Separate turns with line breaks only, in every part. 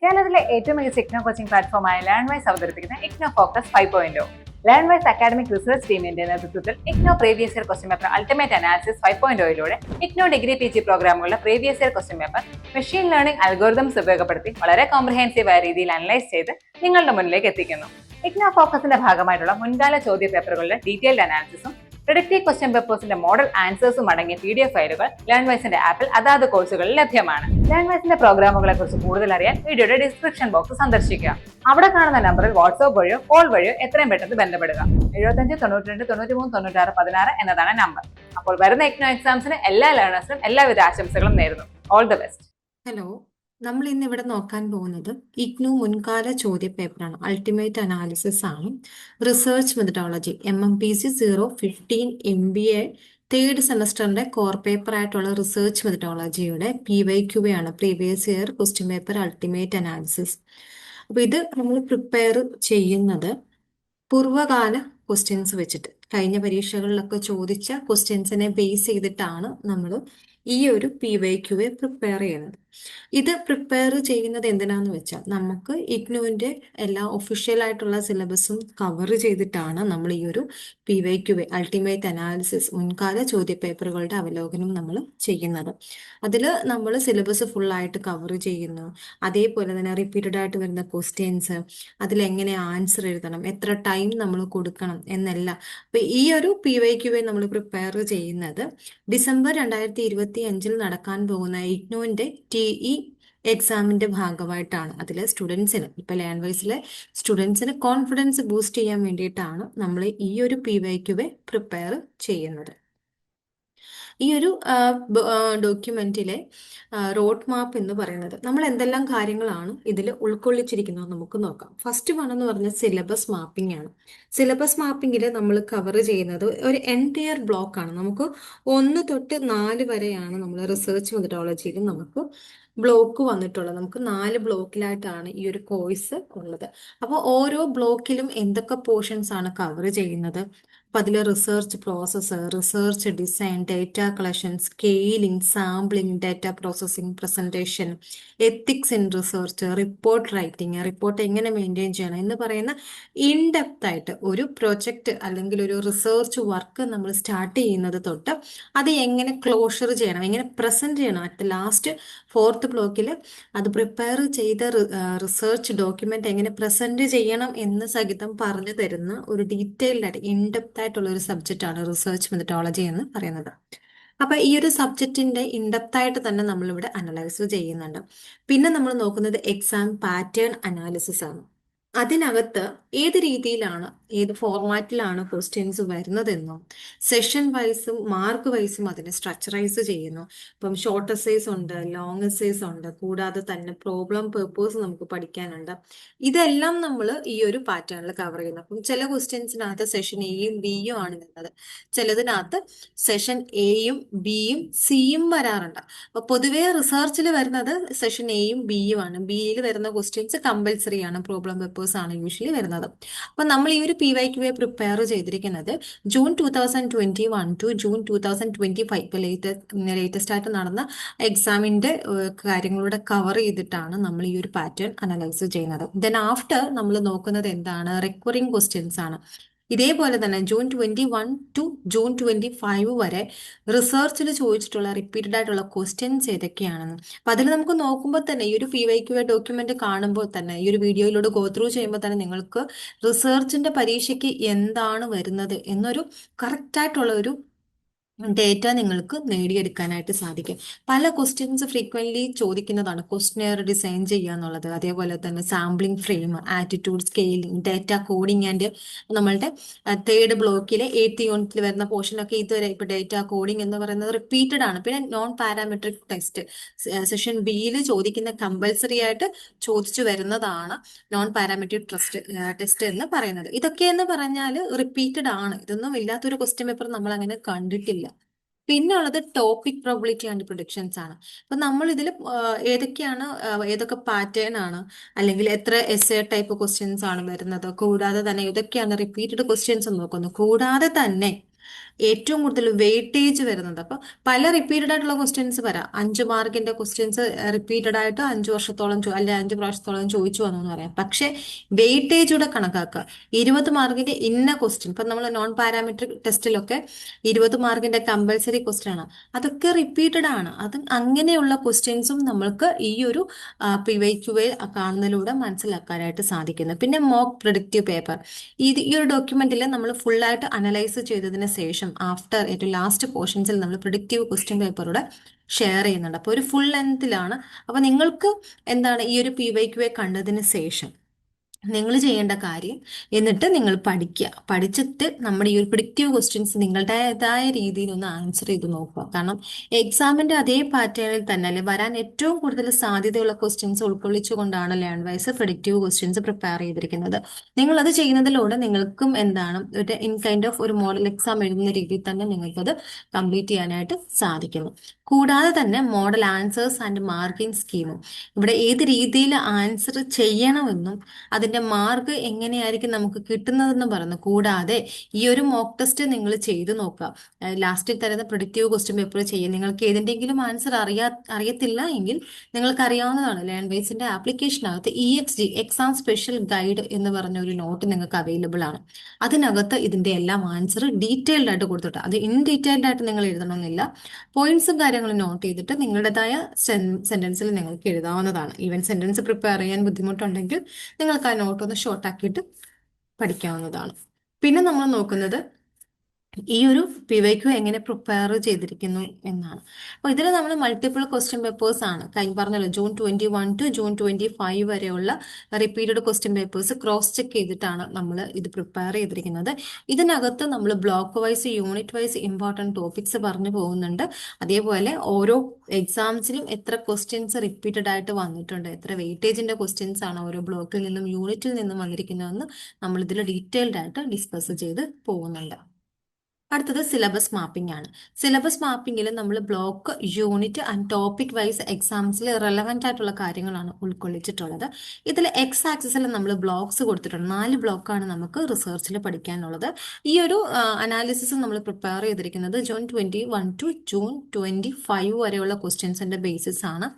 കേരളത്തിലെ ഏറ്റവും മികച്ച ഇഗ്നോ കോച്ചിംഗ് പ്ലാറ്റ്ഫോമായ ലേൺവൈസ് അവതരിപ്പിക്കുന്ന IGNOU focus 5.0. Learnwise academic research ടീമിന്റെ നേതൃത്വത്തിൽ IGNOU previous year question paper ultimate analysis 5.0യിലൂടെ ഇഗ്നോ ഡിഗ്രി PG പ്രോഗ്രാമുകളുടെ previous year question paper machine learning algorithms ഉപയോഗപ്പെടുത്തി വളരെ കോംപ്രിഹെൻസീവായ രീതിയിൽ അനലൈസ് ചെയ്ത് നിങ്ങളുടെ മുന്നിലേക്ക് എത്തിക്കുന്നു. ഇഗ്നോ ഫോക്കസിന്റെ ഭാഗമായിട്ടുള്ള മുൻകാല ചോദ്യ പേപ്പറുകളുടെ ഡീറ്റെയിൽഡ് അനാലിസിസും പ്രിഡിക്റ്റീവ് ക്വസ്റ്റ്യൻ പേപ്പേഴ്സിന്റെ മോഡൽ ആൻസേഴ്സും അടങ്ങിയ PDF ഫയലുകൾ ലേൺവൈസിന്റെ ആപ്പിൽ അതാത് കോഴ്സുകളിൽ ലഭ്യമാണ്. ലേൺവൈസിന്റെ പ്രോഗ്രാമുകളെ കുറിച്ച് കൂടുതൽ അറിയാൻ വീഡിയോയുടെ ഡിസ്ക്രിപ്ഷൻ ബോക്സ് സന്ദർശിക്കുക. അവിടെ കാണുന്ന നമ്പറിൽ വാട്സ്ആപ്പ് വഴിയോ കോൾ വഴിയോ എത്രയും പെട്ടെന്ന് ബന്ധപ്പെടുക. 75 92 93 96 16 എന്നതാണ് നമ്പർ. അപ്പോൾ വരുന്ന ഇഗ്നോ എക്സാംസിന് എല്ലാ ലേണേഴ്സിനും എല്ലാവിധ ആശംസകളും നേരുന്നു. All the best.
ഹലോ, നമ്മൾ ഇന്ന് ഇവിടെ നോക്കാൻ പോകുന്നത് ഇഗ്നു മുൻകാല ചോദ്യ പേപ്പറാണ്. അൾട്ടിമേറ്റ് അനാലിസിസ് ആണ്. Research methodology MMPC 015 MBA third സെമസ്റ്ററിന്റെ കോർ പേപ്പർ ആയിട്ടുള്ള റിസർച്ച് മെത്തഡോളജിയുടെ PYQA ആണ്. Previous year question paper ultimate analysis. അപ്പൊ ഇത് നമ്മൾ പ്രിപ്പയർ ചെയ്യുന്നത് പൂർവ്വകാല ക്വസ്റ്റ്യൻസ് വെച്ചിട്ട്, കഴിഞ്ഞ പരീക്ഷകളിലൊക്കെ ചോദിച്ച ക്വസ്റ്റ്യൻസിനെ ബേസ് ചെയ്തിട്ടാണ് നമ്മൾ ഈ ഒരു PYQA പ്രിപ്പയർ ചെയ്യുന്നത്. ഇത് പ്രിപ്പയർ ചെയ്യുന്നത് എന്തിനാന്ന് വെച്ചാൽ നമുക്ക് ഇഗ്നുവിന്റെ എല്ലാ ഒഫീഷ്യൽ ആയിട്ടുള്ള സിലബസും കവർ ചെയ്തിട്ടാണ് നമ്മൾ ഈ ഒരു PYQA അൾട്ടിമേറ്റ് അനാലിസിസ് മുൻകാല ചോദ്യ പേപ്പറുകളുടെ അവലോകനം നമ്മൾ ചെയ്യുന്നത്. അതിൽ നമ്മൾ സിലബസ് ഫുള്ളായിട്ട് കവർ ചെയ്യുന്നു. അതേപോലെ തന്നെ റിപ്പീറ്റഡ് ആയിട്ട് വരുന്ന ക്വസ്റ്റ്യൻസ്, അതിലെങ്ങനെ ആൻസർ എഴുതണം, എത്ര ടൈം നമ്മൾ കൊടുക്കണം എന്നെല്ലാം. അപ്പൊ ഈ ഒരു PYQA നമ്മൾ പ്രിപ്പയർ ചെയ്യുന്നത് ഡിസംബർ 2025 നടക്കാൻ പോകുന്ന ഇഗ്നുവിന്റെ TE എക്സാമിന്റെ ഭാഗമായിട്ടാണ്. അതിലെ സ്റ്റുഡൻസിന്, ഇപ്പൊ ലേൺവൈസിലെ സ്റ്റുഡൻസിന് കോൺഫിഡൻസ് ബൂസ്റ്റ് ചെയ്യാൻ വേണ്ടിയിട്ടാണ് നമ്മൾ ഈ ഒരു PYQA പ്രിപ്പയർ ചെയ്യുന്നത്. ഈ ഒരു ഡോക്യുമെന്റിലെ റോഡ് മാപ്പ് എന്ന് പറയുന്നത് നമ്മൾ എന്തെല്ലാം കാര്യങ്ങളാണ് ഇതിൽ ഉൾക്കൊള്ളിച്ചിരിക്കുന്നത് നമുക്ക് നോക്കാം. ഫസ്റ്റ് വൺ എന്ന് പറഞ്ഞ സിലബസ് മാപ്പിംഗ് ആണ്. സിലബസ് മാപ്പിംഗിൽ നമ്മൾ കവർ ചെയ്യുന്നത് ഒരു എൻറ്റയർ ബ്ലോക്ക് ആണ്. നമുക്ക് 1 തൊട്ട് 4 വരെയാണ് നമ്മൾ റിസർച്ച് മെത്തഡോളജിയിൽ നമുക്ക് ബ്ലോക്ക് വന്നിട്ടുള്ളത്. നമുക്ക് 4 ബ്ലോക്കിലായിട്ടാണ് ഈ ഒരു കോഴ്സ് ഉള്ളത്. അപ്പോൾ ഓരോ ബ്ലോക്കിലും എന്തൊക്കെ പോർഷൻസ് ആണ് കവർ ചെയ്യുന്നത്. അപ്പൊ അതിൽ research process, research design, data collection, scaling, sampling, data processing, presentation, ethics in research, report writing, report എങ്ങനെ മെയിൻറ്റെയിൻ ചെയ്യണം എന്ന് പറയുന്ന ഇൻഡെപ്ത് ആയിട്ട് ഒരു പ്രൊജക്ട് അല്ലെങ്കിൽ ഒരു റിസർച്ച് വർക്ക് നമ്മൾ സ്റ്റാർട്ട് ചെയ്യുന്നത് തൊട്ട് അത് എങ്ങനെ ക്ലോഷർ ചെയ്യണം, എങ്ങനെ പ്രസന്റ് ചെയ്യണം, അറ്റ് ലാസ്റ്റ് 4th ബ്ലോക്കിൽ അത് പ്രിപ്പയർ ചെയ്ത റിസർച്ച് ഡോക്യുമെന്റ് എങ്ങനെ പ്രസന്റ് ചെയ്യണം എന്ന് സഹിതം പറഞ്ഞു തരുന്ന ഒരു ഡീറ്റെയിൽഡ് ആയിട്ട് ഇൻഡെപ്ത് ആയിട്ടുള്ള ഒരു സബ്ജക്റ്റ് ആണ് റിസർച്ച് മെത്തഡോളജി എന്ന് പറയുന്നത്. അപ്പൊ ഈ ഒരു സബ്ജക്റ്റിന്റെ ഇൻഡെപ്ത് ആയിട്ട് തന്നെ നമ്മളിവിടെ അനലൈസ് ചെയ്യുന്നുണ്ട്. പിന്നെ നമ്മൾ നോക്കുന്നത് എക്സാം പാറ്റേൺ അനാലിസിസ് ആണ്. അതിനകത്ത് ഏത് രീതിയിലാണ്, ഏത് ഫോർമാറ്റിലാണ് ക്വസ്റ്റ്യൻസ് വരുന്നതെന്നും സെഷൻ വൈസും മാർക്ക് വൈസും അതിനെ സ്ട്രക്ചറൈസ് ചെയ്യുന്നു. ഇപ്പം ഷോർട്ട് എസ്സേസ് ഉണ്ട്, ലോങ് എസ്സേസ് ഉണ്ട്, കൂടാതെ തന്നെ പ്രോബ്ലം പേപ്പേഴ്സ് നമുക്ക് പഠിക്കാനുണ്ട്. ഇതെല്ലാം നമ്മൾ ഈ ഒരു പാറ്റേണിൽ കവർ ചെയ്യുന്നു. അപ്പം ചില ക്വസ്റ്റ്യൻസിനകത്ത് സെഷൻ എയും ബിയും ആണ് വരുന്നത്, ചിലതിനകത്ത് സെഷൻ എയും ബിയും സിയും വരാറുണ്ട്. അപ്പൊ പൊതുവേ റിസർച്ചിൽ വരുന്നത് സെഷൻ എയും ബിയും ആണ്. ബിയിൽ വരുന്ന ക്വസ്റ്റ്യൻസ് കമ്പൽസറി ആണ്, പ്രോബ്ലം പേപ്പേഴ്സ് ആണ് യൂഷ്വലി വരുന്നത്. അപ്പൊ നമ്മൾ ഈ ഒരു PYQA പ്രിപ്പയർ ചെയ്തിരിക്കുന്നത് ജൂൺ 2021 ടു ജൂൺ 2025 ഇപ്പൊ ലേറ്റസ്റ്റ് ആയിട്ട് നടന്ന എക്സാമിന്റെ കാര്യങ്ങളൂടെ കവർ ചെയ്തിട്ടാണ് നമ്മൾ ഈ ഒരു പാറ്റേൺ അനലൈസ് ചെയ്യുന്നത്. ദെൻ ആഫ്റ്റർ നമ്മൾ നോക്കുന്നത് എന്താണ്, റിക്കറിംഗ് ക്വസ്റ്റ്യൻസ് ആണ്. ഇതേപോലെ തന്നെ ജൂൺ 21 ടു ജൂൺ 25 വരെ റിസർച്ചിൽ ചോദിച്ചിട്ടുള്ള റിപ്പീറ്റഡ് ആയിട്ടുള്ള ക്വസ്റ്റ്യൻസ് ഏതൊക്കെയാണെന്ന്. അപ്പൊ അതിൽ നമുക്ക് നോക്കുമ്പോൾ തന്നെ ഈ ഒരു PYQA ഡോക്യുമെന്റ് കാണുമ്പോൾ തന്നെ, ഈ ഒരു വീഡിയോയിലൂടെ ഗോ ത്രൂ ചെയ്യുമ്പോൾ തന്നെ നിങ്ങൾക്ക് റിസർച്ചിന്റെ പരീക്ഷയ്ക്ക് എന്താണ് വരുന്നത് എന്നൊരു കറക്റ്റ് ആയിട്ടുള്ള ഒരു ഡേറ്റ നിങ്ങൾക്ക് നേടിയെടുക്കാനായിട്ട് സാധിക്കും. പല ക്വസ്റ്റ്യൻസ് ഫ്രീക്വന്റ്ലി ചോദിക്കുന്നതാണ് ക്വസ്റ്റ്യനെയർ ഡിസൈൻ ചെയ്യുക എന്നുള്ളത്. അതേപോലെ തന്നെ sampling frame, attitude, scaling, data coding and നമ്മളുടെ 3rd ബ്ലോക്കിലെ 8th യൂണിറ്റിൽ വരുന്ന പോർഷനൊക്കെ ഇതുവരെ ഇപ്പൊ ഡേറ്റ കോഡിംഗ് എന്ന് പറയുന്നത് റിപ്പീറ്റഡ് ആണ്. പിന്നെ നോൺ പാരാമെട്രിക് ടെസ്റ്റ് സെഷൻ ബിയിൽ ചോദിക്കുന്ന കമ്പൽസറി ആയിട്ട് ചോദിച്ചു വരുന്നതാണ് നോൺ പാരാമെട്രിക് ടെസ്റ്റ് എന്ന് പറയുന്നത്. ഇതൊക്കെ എന്ന് പറഞ്ഞാൽ റിപ്പീറ്റഡ് ആണ്. ഇതൊന്നും ഇല്ലാത്തൊരു ക്വസ്റ്റ്യൻ പേപ്പർ നമ്മൾ അങ്ങനെ കണ്ടിട്ടില്ല. പിന്നെ ഉള്ളത് ടോപ്പിക് പ്രോബിലിറ്റി ആൻഡ് പ്രൊഡിക്ഷൻസ് ആണ്. അപ്പൊ നമ്മൾ ഇതിൽ ഏതൊക്കെയാണ്, ഏതൊക്കെ പാറ്റേൺ ആണ്, അല്ലെങ്കിൽ എത്ര എസ്സേ ടൈപ്പ് ക്വസ്റ്റ്യൻസ് ആണ് വരുന്നത്, കൂടാതെ തന്നെ ഇതൊക്കെയാണ് റിപ്പീറ്റഡ് ക്വസ്റ്റ്യൻസ് നോക്കുന്നു. കൂടാതെ തന്നെ ഏറ്റവും കൂടുതൽ വെയിറ്റേജ് വരുന്നത്. അപ്പോൾ പല റിപ്പീറ്റഡ് ആയിട്ടുള്ള ക്വസ്റ്റ്യൻസ് വരാം. 5 മാർക്കിന്റെ ക്വസ്റ്റ്യൻസ് റിപ്പീറ്റഡ് ആയിട്ട് 5 വർഷത്തോളം അല്ലെങ്കിൽ 5 പ്രാവശ്യത്തോളം ചോദിച്ചു വന്നു എന്ന് പറയാം. പക്ഷേ വെയിറ്റേജ് കൂടെ കണക്കാക്കുക. 20 മാർക്കിന്റെ ഇന്ന ക്വസ്റ്റ്യൻ, ഇപ്പം നമ്മൾ നോൺ പാരാമെട്രിക് ടെസ്റ്റിലൊക്കെ 20 മാർക്കിന്റെ കമ്പൽസറി ക്വസ്റ്റ്യൻ ആണ്, അതൊക്കെ റിപ്പീറ്റഡ് ആണ്. അത് അങ്ങനെയുള്ള ക്വസ്റ്റ്യൻസും നമ്മൾക്ക് ഈ ഒരു PYQA കാണുന്നതിലൂടെ മനസ്സിലാക്കാനായിട്ട് സാധിക്കുന്നു. പിന്നെ മോക്ക് പ്രിഡിക്റ്റീവ് പേപ്പർ, ഈ ഒരു ഡോക്യുമെന്റിൽ നമ്മൾ ഫുള്ളായിട്ട് അനലൈസ് ചെയ്തതിന് ശേഷം ആഫ്റ്റർ ഏറ്റവും ലാസ്റ്റ് പോർഷൻസിൽ നമ്മൾ പ്രിഡിക്റ്റീവ് ക്വസ്റ്റ്യൻ പേപ്പറൂടെ ഷെയർ ചെയ്യുന്നുണ്ട്. അപ്പോൾ ഒരു ഫുൾ ലെങ്തിലാണ്. അപ്പോൾ നിങ്ങൾക്ക് എന്താണ് ഈ ഒരു PYQA കണ്ടതിന് ശേഷം നിങ്ങൾ ചെയ്യേണ്ട കാര്യം, എന്നിട്ട് നിങ്ങൾ പഠിക്കുക. പഠിച്ചിട്ട് നമ്മുടെ ഈ ഒരു പ്രിഡിക്റ്റീവ് ക്വസ്റ്റ്യൻസ് നിങ്ങളുടേതായ രീതിയിൽ ഒന്ന് ആൻസർ ചെയ്ത് നോക്കുക. കാരണം എക്സാമിന്റെ അതേ പാറ്റേണിൽ തന്നെ അല്ലെ വരാൻ ഏറ്റവും കൂടുതൽ സാധ്യതയുള്ള ക്വസ്റ്റ്യൻസ് ഉൾക്കൊള്ളിച്ചുകൊണ്ടാണ് ലേൺവൈസ് പ്രിഡിക്റ്റീവ് ക്വസ്റ്റ്യൻസ് പ്രിപ്പയർ ചെയ്തിരിക്കുന്നത്. നിങ്ങൾ അത് ചെയ്യുന്നതിലൂടെ നിങ്ങൾക്കും എന്താണ് ഒരു ഇൻ കൈൻഡ് ഓഫ് ഒരു മോഡൽ എക്സാം എഴുതുന്ന രീതിയിൽ തന്നെ നിങ്ങൾക്കത് കംപ്ലീറ്റ് ചെയ്യാനായിട്ട് സാധിക്കുന്നു. കൂടാതെ തന്നെ മോഡൽ ആൻസേഴ്സ് ആൻഡ് മാർക്കിംഗ് സ്കീമും, ഇവിടെ ഏത് രീതിയിൽ ആൻസർ ചെയ്യണമെന്നും അതിന്റെ മാർക്ക് എങ്ങനെയായിരിക്കും നമുക്ക് കിട്ടുന്നതെന്ന് പറയുന്നു. കൂടാതെ ഈ ഒരു മോക്ക് ടെസ്റ്റ് നിങ്ങൾ ചെയ്തു നോക്കുക. ലാസ്റ്റിൽ തരുന്ന പ്രിഡിക്റ്റീവ് ക്വസ്റ്റ്യൻ പേപ്പർ ചെയ്യുക. നിങ്ങൾക്ക് ഏതെങ്കിലും ആൻസർ അറിയത്തില്ല എങ്കിൽ നിങ്ങൾക്ക് അറിയാവുന്നതാണ്, ലേൺവൈസിന്റെ ആപ്ലിക്കേഷനകത്ത് EXG എക്സാം സ്പെഷ്യൽ ഗൈഡ് എന്ന് പറഞ്ഞ ഒരു നോട്ട് നിങ്ങൾക്ക് അവൈലബിൾ ആണ്. അതിനകത്ത് ഇതിന്റെ എല്ലാം ആൻസർ ഡീറ്റെയിൽഡ് ആയിട്ട് കൊടുത്തിട്ട്, അത് ഇൻ ഡീറ്റെയിൽഡ് ആയിട്ട് നിങ്ങൾ എഴുതണമെന്നില്ല, പോയിന്റ്സും കാര്യങ്ങളും നോട്ട് ചെയ്തിട്ട് നിങ്ങളുടേതായ സെന്റൻസിൽ നിങ്ങൾക്ക് എഴുതാവുന്നതാണ്. ഈവൻ സെന്റൻസ് പ്രിപ്പയർ ചെയ്യാൻ ബുദ്ധിമുട്ടുണ്ടെങ്കിൽ നിങ്ങൾക്ക് ആ നോട്ട് ഒന്ന് ഷോർട്ട് ആക്കിയിട്ട് പഠിക്കാവുന്നതാണ്. പിന്നെ നമ്മൾ നോക്കുന്നത് ഈ ഒരു PYQ എങ്ങനെ പ്രിപ്പയർ ചെയ്തിരിക്കുന്നു എന്നാണ്. അപ്പോൾ ഇതിൽ നമ്മൾ മൾട്ടിപ്പിൾ ക്വസ്റ്റ്യൻ പേപ്പേഴ്സ് ആണ്, പറഞ്ഞല്ലോ June 21 to June 25 വരെയുള്ള repeated question papers cross check ചെയ്തിട്ടാണ് നമ്മൾ ഇത് പ്രിപ്പയർ ചെയ്തിരിക്കുന്നത്. ഇതിനകത്ത് നമ്മൾ block wise unit wise important topics പറഞ്ഞു പോകുന്നുണ്ട്. അതേപോലെ ഓരോ എക്സാംസിലും എത്ര ക്വസ്റ്റ്യൻസ് റിപ്പീറ്റഡ് ആയിട്ട് വന്നിട്ടുണ്ട്, എത്ര വെയിറ്റേജിന്റെ ക്വസ്റ്റ്യൻസ് ആണ് ഓരോ ബ്ലോക്കിൽ നിന്നും യൂണിറ്റിൽ നിന്നും വന്നിരിക്കുന്നതെന്ന് നമ്മൾ ഇതിൽ ഡീറ്റെയിൽഡ് ആയിട്ട് ഡിസ്കസ് ചെയ്ത് പോകുന്നുണ്ട്. അടുത്തത് സിലബസ് മാപ്പിംഗ് ആണ്. സിലബസ് മാപ്പിംഗിൽ നമ്മൾ block, unit and topic wise എക്സാംസിൽ റെലവെന്റ് ആയിട്ടുള്ള കാര്യങ്ങളാണ് ഉൾക്കൊള്ളിച്ചിട്ടുള്ളത്. ഇതിൽ എക്സ് ആക്സിസിൽ നമ്മൾ ബ്ലോക്സ് കൊടുത്തിട്ടുണ്ട്. 4 ബ്ലോക്കാണ് നമുക്ക് റിസർച്ചിൽ പഠിക്കാനുള്ളത്. ഈ ഒരു അനാലിസിസ് നമ്മൾ പ്രിപ്പയർ ചെയ്തിരിക്കുന്നത് June 21 to June 25 വരെയുള്ള ക്വസ്റ്റ്യൻസിന്റെ ബേസിസ് ആണ്.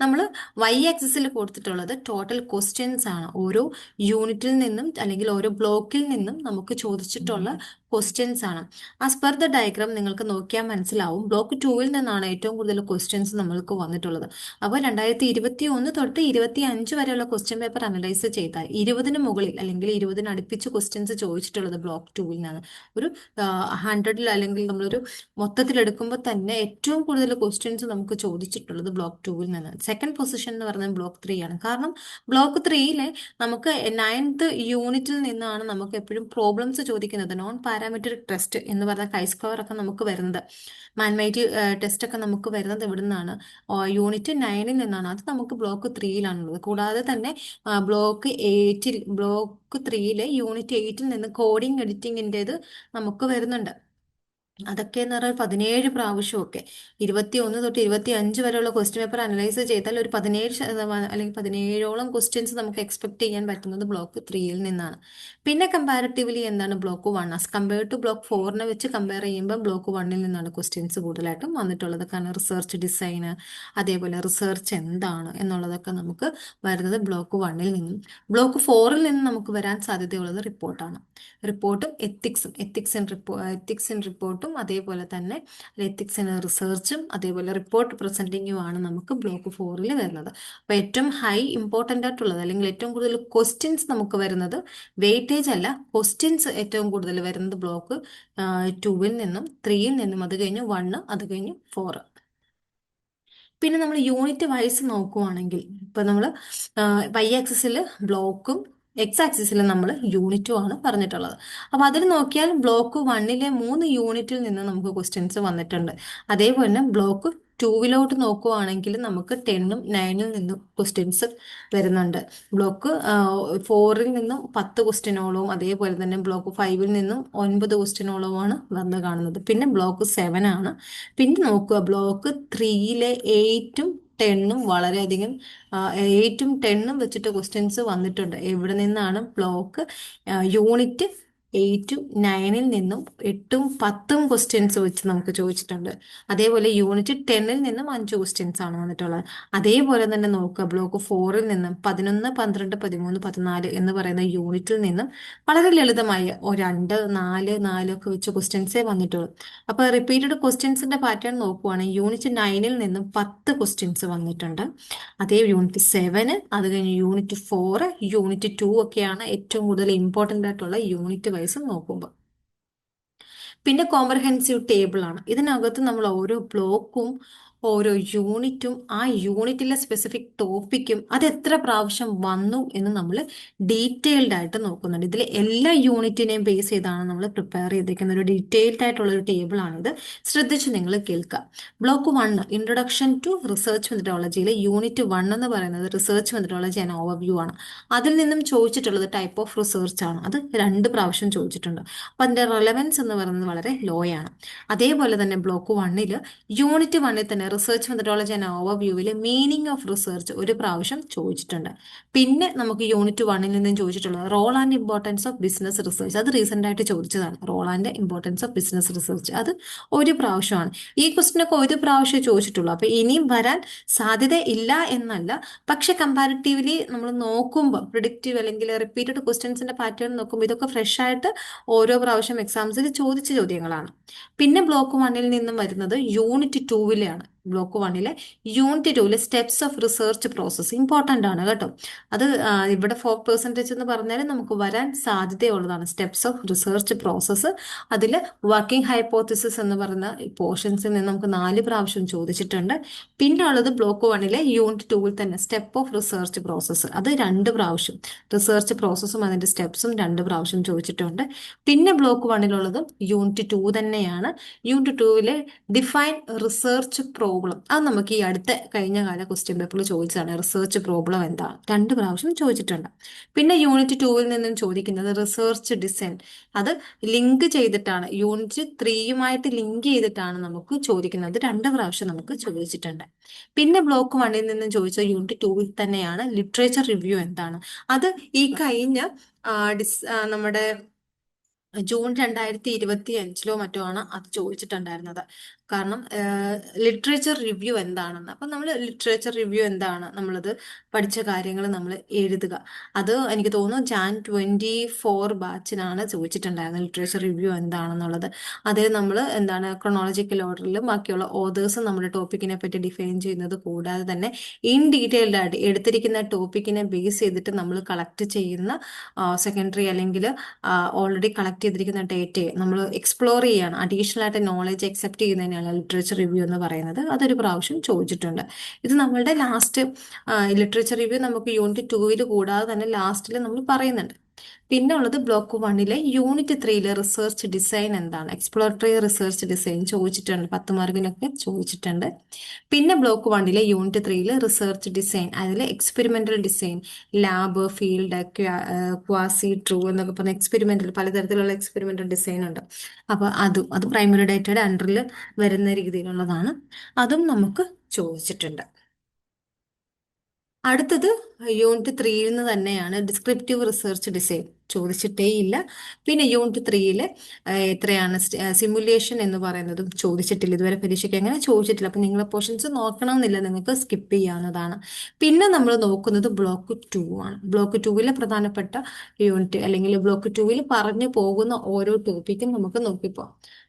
നമ്മൾ Y ആക്സിസിൽ കൊടുത്തിട്ടുള്ളത് ടോട്ടൽ ക്വസ്റ്റ്യൻസ് ആണ്. ഓരോ യൂണിറ്റിൽ നിന്നും അല്ലെങ്കിൽ ഓരോ ബ്ലോക്കിൽ നിന്നും നമുക്ക് ചോദിച്ചിട്ടുള്ള ക്വസ്റ്റ്യൻസ് ആണ്. ആസ് പെർ ദ ഡയഗ്രാം നിങ്ങൾക്ക് നോക്കിയാൽ മനസ്സിലാവും, ബ്ലോക്ക് 2-ൽ നിന്നാണ് ഏറ്റവും കൂടുതൽ ക്വസ്റ്റ്യൻസ് നമ്മൾക്ക് വന്നിട്ടുള്ളത്. അപ്പോൾ 2021 തൊട്ട് 25 വരെയുള്ള ക്വസ്റ്റ്യൻ പേപ്പർ അനലൈസ് ചെയ്താൽ 20-ന് മുകളിൽ അല്ലെങ്കിൽ 20-ന് അടുപ്പിച്ച് ക്വസ്റ്റ്യൻസ് ചോദിച്ചിട്ടുള്ളത് ബ്ലോക്ക് 2-ൽ നിന്നാണ്. ഒരു 100-ൽ അല്ലെങ്കിൽ നമ്മളൊരു മൊത്തത്തിൽ എടുക്കുമ്പോൾ തന്നെ ഏറ്റവും കൂടുതൽ ക്വസ്റ്റ്യൻസ് നമുക്ക് ചോദിച്ചിട്ടുള്ളത് ബ്ലോക്ക് 2-ൽ നിന്നാണ്. സെക്കൻഡ് പൊസിഷൻ എന്ന് പറയുന്നത് ബ്ലോക്ക് 3 ആണ്. കാരണം ബ്ലോക്ക് 3-ലെ നമുക്ക് 9th യൂണിറ്റിൽ നിന്നാണ് നമുക്ക് എപ്പോഴും പ്രോബ്ലംസ് ചോദിക്കുന്നത്. നോൺ പാരാമെട്രിക് ടെസ്റ്റ് എന്ന് പറഞ്ഞ കൈസ്ക്വയർ ഒക്കെ നമുക്ക് വരുന്നത്, മാൻമൈറ്റി ടെസ്റ്റ് ഒക്കെ നമുക്ക് വരുന്നത് എവിടെ നിന്നാണ്? യൂണിറ്റ് 9-ൽ നിന്നാണ്. അത് നമുക്ക് ബ്ലോക്ക് 3-ലാണുള്ളത്. കൂടാതെ തന്നെ ബ്ലോക്ക് 3-ലെ യൂണിറ്റ് 8-ൽ നിന്ന് കോഡിംഗ് എഡിറ്റിംഗിൻ്റെത് നമുക്ക് വരുന്നുണ്ട്. അതൊക്കെ എന്ന് പറഞ്ഞാൽ 17 പ്രാവശ്യമൊക്കെ 21 തൊട്ട് 25 വരെയുള്ള ക്വസ്റ്റ്യൻ പേപ്പർ അനലൈസ് ചെയ്താൽ ഒരു 17% അല്ലെങ്കിൽ 17ഓളം ക്വസ്റ്റ്യൻസ് നമുക്ക് എക്സ്പെക്ട് ചെയ്യാൻ പറ്റുന്നത് ബ്ലോക്ക് 3-ൽ നിന്നാണ്. പിന്നെ കമ്പാരിറ്റീവ്ലി എന്താണ് block 1 as compared to block 4-നെ വെച്ച് കമ്പയർ ചെയ്യുമ്പോൾ ബ്ലോക്ക് 1-ൽ നിന്നാണ് ക്വസ്റ്റ്യൻസ് കൂടുതലായിട്ടും വന്നിട്ടുള്ളത്. കാരണം റിസർച്ച് ഡിസൈന്, അതേപോലെ റിസർച്ച് എന്താണ് എന്നുള്ളതൊക്കെ നമുക്ക് വരുന്നത് ബ്ലോക്ക് 1-ൽ നിന്നും. ബ്ലോക്ക് 4-ൽ നിന്ന് നമുക്ക് വരാൻ സാധ്യതയുള്ളത് റിപ്പോർട്ടാണ്. റിപ്പോർട്ടും എത്തിക്സ് ഇൻ റിപ്പോർട്ടും അതേപോലെ തന്നെ എത്തിക്സ് ഇൻ റിസർച്ചും അതേപോലെ റിപ്പോർട്ട് പ്രസന്റിങ്ങും ആണ് നമുക്ക് ബ്ലോക്ക് 4-ൽ വരുന്നത്. അപ്പോൾ ഏറ്റവും ഹൈ ഇമ്പോർട്ടൻ്റ് ആയിട്ടുള്ളത് അല്ലെങ്കിൽ ഏറ്റവും കൂടുതൽ ക്വസ്റ്റ്യൻസ് നമുക്ക് വരുന്നത്, വെയിറ്റേജ് അല്ല, ക്വസ്റ്റ്യൻസ് ഏറ്റവും കൂടുതൽ വരുന്നത് ബ്ലോക്ക് 2-ൽ നിന്നും 3-ൽ നിന്നും, അത് കഴിഞ്ഞ് 1, അത് കഴിഞ്ഞ് 4. പിന്നെ നമ്മൾ യൂണിറ്റ് വൈസ് നോക്കുവാണെങ്കിൽ ഇപ്പം നമ്മൾ Y ആക്സിസിൽ ബ്ലോക്കും X ആക്സിസിൽ നമ്മൾ യൂണിറ്റും ആണ് പറഞ്ഞിട്ടുള്ളത്. അപ്പോൾ അതിൽ നോക്കിയാൽ ബ്ലോക്ക് 1-ലെ 3 യൂണിറ്റിൽ നിന്ന് നമുക്ക് ക്വസ്റ്റ്യൻസ് വന്നിട്ടുണ്ട്. അതേപോലെ തന്നെ ബ്ലോക്ക് 2-ലോട്ട് നോക്കുവാണെങ്കിൽ നമുക്ക് 10-ഉം 9-ൽ നിന്നും ക്വസ്റ്റ്യൻസ് വരുന്നുണ്ട്. ബ്ലോക്ക് 4-ൽ നിന്നും 10 ക്വസ്റ്റ്യനോളവും അതേപോലെ തന്നെ ബ്ലോക്ക് 5-ൽ നിന്നും 9 ക്വസ്റ്റ്യനോളവുമാണ് വന്ന് കാണുന്നത്. പിന്നെ ബ്ലോക്ക് 7 ആണ്. പിന്നെ നോക്കുക ബ്ലോക്ക് 3-ലെ 8-ഉം 10-ഉം വളരെയധികം 8-ഉം 10-ഉം വെച്ചിട്ട് ക്വസ്റ്റ്യൻസ് വന്നിട്ടുണ്ട്. എവിടെ നിന്നാണ്? യൂണിറ്റ് 8 9 നിന്നും 8ഉം 10ഉം ക്വസ്റ്റ്യൻസ് വെച്ച് നമുക്ക് ചോദിച്ചിട്ടുണ്ട്. അതേപോലെ യൂണിറ്റ് 10 നിന്നും 5 ക്വസ്റ്റ്യൻസ് ആണ് വന്നിട്ടുള്ളത്. അതേപോലെ തന്നെ നോക്കുക, ബ്ലോക്ക് 4 നിന്നും 11 12 13 14 എന്ന് പറയുന്ന യൂണിറ്റിൽ നിന്നും വളരെ ലളിതമായ 2 4 4 ഒക്കെ വെച്ച് ക്വസ്റ്റ്യൻസേ വന്നിട്ടുള്ളൂ. അപ്പോൾ റിപ്പീറ്റഡ് ക്വസ്റ്റ്യൻസിന്റെ പാറ്റേൺ നോക്കുവാണെങ്കിൽ യൂണിറ്റ് 9 നിന്നും 10 ക്വസ്റ്റ്യൻസ് വന്നിട്ടുണ്ട്. അതേ യൂണിറ്റ് 7, അത് കഴിഞ്ഞ് യൂണിറ്റ് 4, യൂണിറ്റ് 2 ഒക്കെയാണ് ഏറ്റവും കൂടുതൽ ഇമ്പോർട്ടൻ്റ് ആയിട്ടുള്ള യൂണിറ്റ് വൈസ് നോക്കുമ്പോൾ. പിന്നെ കോംപ്രഹെൻസീവ് ടേബിൾ ആണ്. ഇതിനകത്ത് നമ്മൾ ഓരോ ബ്ലോക്കും ഓരോ യൂണിറ്റും ആ യൂണിറ്റിലെ സ്പെസിഫിക് ടോപ്പിക്കും അത് എത്ര പ്രാവശ്യം വന്നു എന്ന് നമ്മൾ ഡീറ്റെയിൽഡ് ആയിട്ട് നോക്കുന്നുണ്ട്. ഇതിൽ എല്ലാ യൂണിറ്റിനെയും ബേസ് ചെയ്താണ് നമ്മൾ പ്രിപ്പയർ ചെയ്തിരിക്കുന്ന ഒരു ഡീറ്റെയിൽഡ് ആയിട്ടുള്ള ഒരു ടേബിൾ ആണിത്. ശ്രദ്ധിച്ച് നിങ്ങൾ കേൾക്കുക. ബ്ലോക്ക് 1 ഇൻട്രൊഡക്ഷൻ ടു റിസർച്ച് മെത്തഡോളജിയിലെ യൂണിറ്റ് 1 എന്ന് പറയുന്നത് റിസർച്ച് മെത്തഡോളജി ആൻഡ് ഓവർവ്യൂ ആണ്. അതിൽ നിന്നും ചോദിച്ചിട്ടുള്ളത് ടൈപ്പ് ഓഫ് റിസർച്ച് ആണ്. അത് 2 പ്രാവശ്യം ചോദിച്ചിട്ടുണ്ട്. അപ്പം അതിന്റെ റെലവൻസ് എന്ന് പറയുന്നത് വളരെ ലോ ആണ്. അതേപോലെ തന്നെ ബ്ലോക്ക് 1 യൂണിറ്റ് 1 തന്നെ റിസർച്ച് മെത്തഡോളജി ആൻഡ് ഓവർവ്യൂവിൽ മീനിങ് ഓഫ് റിസർച്ച് 1 പ്രാവശ്യം ചോദിച്ചിട്ടുണ്ട്. പിന്നെ നമുക്ക് യൂണിറ്റ് 1 നിന്നും ചോദിച്ചിട്ടുള്ളത് role and importance of business research. അത് റീസെന്റ് ആയിട്ട് ചോദിച്ചതാണ്. Role and importance of business research അത് 1 പ്രാവശ്യമാണ്. ഈ ക്വസ്റ്റിനൊക്കെ 1 പ്രാവശ്യം ചോദിച്ചിട്ടുള്ളൂ. അപ്പൊ ഇനിയും വരാൻ സാധ്യത ഇല്ല എന്നല്ല, പക്ഷെ കമ്പാരിറ്റീവ്ലി നമ്മൾ നോക്കുമ്പോൾ പ്രിഡിക്റ്റീവ് അല്ലെങ്കിൽ റിപ്പീറ്റഡ് ക്വസ്റ്റ്യൻസിന്റെ പാറ്റേൺ നോക്കുമ്പോൾ ഇതൊക്കെ ഫ്രഷ് ആയിട്ട് ഓരോ പ്രാവശ്യം എക്സാംസിൽ ചോദിച്ച ചോദ്യങ്ങളാണ്. പിന്നെ ബ്ലോക്ക് 1 നിന്നും വരുന്നത് unit 2 block 1 unit 2 steps of research process important ആണ് കേട്ടോ. അത് ഇവിടെ 4% എന്ന് പറഞ്ഞാൽ നമുക്ക് വരാൻ സാധ്യതയുള്ളതാണ്. സ്റ്റെപ്സ് ഓഫ് റിസർച്ച് പ്രോസസ്സ് അതിൽ വർക്കിംഗ് ഹൈപ്പോത്തിസിസ് എന്ന് പറയുന്ന പോർഷൻസിൽ നിന്ന് നമുക്ക് 4 പ്രാവശ്യം ചോദിച്ചിട്ടുണ്ട്. പിന്നെ ഉള്ളത് ബ്ലോക്ക് 1 യൂണിറ്റ് 2 തന്നെ സ്റ്റെപ്പ് ഓഫ് റിസർച്ച് പ്രോസസ്സ് അത് 2 പ്രാവശ്യം, റിസർച്ച് പ്രോസസ്സും അതിന്റെ സ്റ്റെപ്സും 2 പ്രാവശ്യം ചോദിച്ചിട്ടുണ്ട്. പിന്നെ ബ്ലോക്ക് 1 യൂണിറ്റ് 2 തന്നെയാണ്. Unit 2 define research problem. അത് നമുക്ക് ഈ അടുത്ത കഴിഞ്ഞ കാല ക്വസ്റ്റ്യൻ പേപ്പറിൽ ചോദിച്ചതാണ്. റിസർച്ച് പ്രോബ്ലം എന്താണ് 2 പ്രാവശ്യം ചോദിച്ചിട്ടുണ്ട്. പിന്നെ യൂണിറ്റ് 2 നിന്നും ചോദിക്കുന്നത് റിസർച്ച് ഡിസൈൻ. അത് ലിങ്ക് ചെയ്തിട്ടാണ് യൂണിറ്റ് 3യുമായിട്ട് ലിങ്ക് ചെയ്തിട്ടാണ് നമുക്ക് ചോദിക്കുന്നത്. 2 പ്രാവശ്യം നമുക്ക് ചോദിച്ചിട്ടുണ്ട്. പിന്നെ ബ്ലോക്ക് 1 നിന്നും ചോദിച്ച യൂണിറ്റ് 2 തന്നെയാണ് ലിറ്ററേച്ചർ റിവ്യൂ എന്താണ്. അത് ഈ കഴിഞ്ഞ നമ്മുടെ ജൂൺ 2025 മറ്റോ ആണ് അത് ചോദിച്ചിട്ടുണ്ടായിരുന്നത്. കാരണം ലിറ്ററേച്ചർ റിവ്യൂ എന്താണെന്ന്. അപ്പം നമ്മൾ ലിറ്ററേച്ചർ റിവ്യൂ എന്താണ്, നമ്മളത് പഠിച്ച കാര്യങ്ങൾ നമ്മൾ എഴുതുക. അത് എനിക്ക് തോന്നുന്നു Jan 24 ബാച്ചിനാണ് ചോദിച്ചിട്ടുണ്ടായിരുന്നത് ലിറ്ററേച്ചർ റിവ്യൂ എന്താണെന്നുള്ളത്. അതിൽ നമ്മൾ എന്താണ് ക്രൊണോളജിക്കൽ ഓർഡറിൽ ബാക്കിയുള്ള ഓതേഴ്സ് നമ്മുടെ ടോപ്പിക്കിനെ പറ്റി ഡിഫൈൻ ചെയ്യുന്നത് കൂടാതെ തന്നെ ഇൻ ഡീറ്റെയിൽഡ് ആയിട്ട് എടുത്തിരിക്കുന്ന ടോപ്പിക്കിനെ ബേസ് ചെയ്തിട്ട് നമ്മൾ കളക്ട് ചെയ്യുന്ന സെക്കൻഡറി അല്ലെങ്കിൽ ഓൾറെഡി കളക്ട് ചെയ്തിരിക്കുന്ന ഡേറ്റയെ നമ്മൾ എക്സ്പ്ലോർ ചെയ്യാണ്, അഡീഷണൽ ആയിട്ട് നോളജ് അക്സെപ്റ്റ് ചെയ്യുന്നതിനാണ് ലിറ്ററേച്ചർ റിവ്യൂ എന്ന് പറയുന്നത്. അതൊരു പ്രാവശ്യം ചോദിച്ചിട്ടുണ്ട്. ഇത് നമ്മളുടെ ലാസ്റ്റ് ലിറ്ററേച്ചർ റിവ്യൂ നമുക്ക് യൂണിറ്റ് 2 കൂടാതെ തന്നെ ലാസ്റ്റിൽ നമ്മൾ പറയുന്നുണ്ട്. പിന്നെ ഉള്ളത് ബ്ലോക്ക് 1 യൂണിറ്റ് 3 റിസർച്ച് ഡിസൈൻ എന്താണ്, എക്സ്പ്ലോറട്ടറി റിസർച്ച് ഡിസൈൻ ചോദിച്ചിട്ടുണ്ട്. 10 മാർക്കിനൊക്കെ ചോദിച്ചിട്ടുണ്ട്. പിന്നെ ബ്ലോക്ക് 1 യൂണിറ്റ് 3 റിസർച്ച് ഡിസൈൻ, അതിൽ experimental design, lab, field, quasi, true എന്നൊക്കെ പറഞ്ഞ എക്സ്പെരിമെന്റൽ പലതരത്തിലുള്ള എക്സ്പെരിമെന്റൽ ഡിസൈൻ ഉണ്ട്. അപ്പൊ അത് പ്രൈമറി ഡേറ്റയുടെ അണ്ടറിൽ വരുന്ന രീതിയിലുള്ളതാണ്. അതും നമുക്ക് ചോദിച്ചിട്ടുണ്ട്. അടുത്തത് യൂണിറ്റ് 3 നിന്ന് തന്നെയാണ് ഡിസ്ക്രിപ്റ്റീവ് റിസർച്ച് ഡിസൈൻ ചോദിച്ചിട്ടേ ഇല്ല. പിന്നെ യൂണിറ്റ് 3 എത്രയാണ് സിമുലേഷൻ എന്ന് പറയുന്നതും ചോദിച്ചിട്ടില്ല. ഇതുവരെ പരീക്ഷയ്ക്ക് അങ്ങനെ ചോദിച്ചിട്ടില്ല. അപ്പം നിങ്ങളെ പോർഷൻസ് നോക്കണമെന്നില്ല, നിങ്ങൾക്ക് സ്കിപ്പ് ചെയ്യാവുന്നതാണ്. പിന്നെ നമ്മൾ നോക്കുന്നത് ബ്ലോക്ക് 2 ആണ്. ബ്ലോക്ക് 2 പ്രധാനപ്പെട്ട യൂണിറ്റ് അല്ലെങ്കിൽ ബ്ലോക്ക് 2 പറഞ്ഞു പോകുന്ന ഓരോ ടോപ്പിക്കും നമുക്ക് നോക്കിപ്പോ.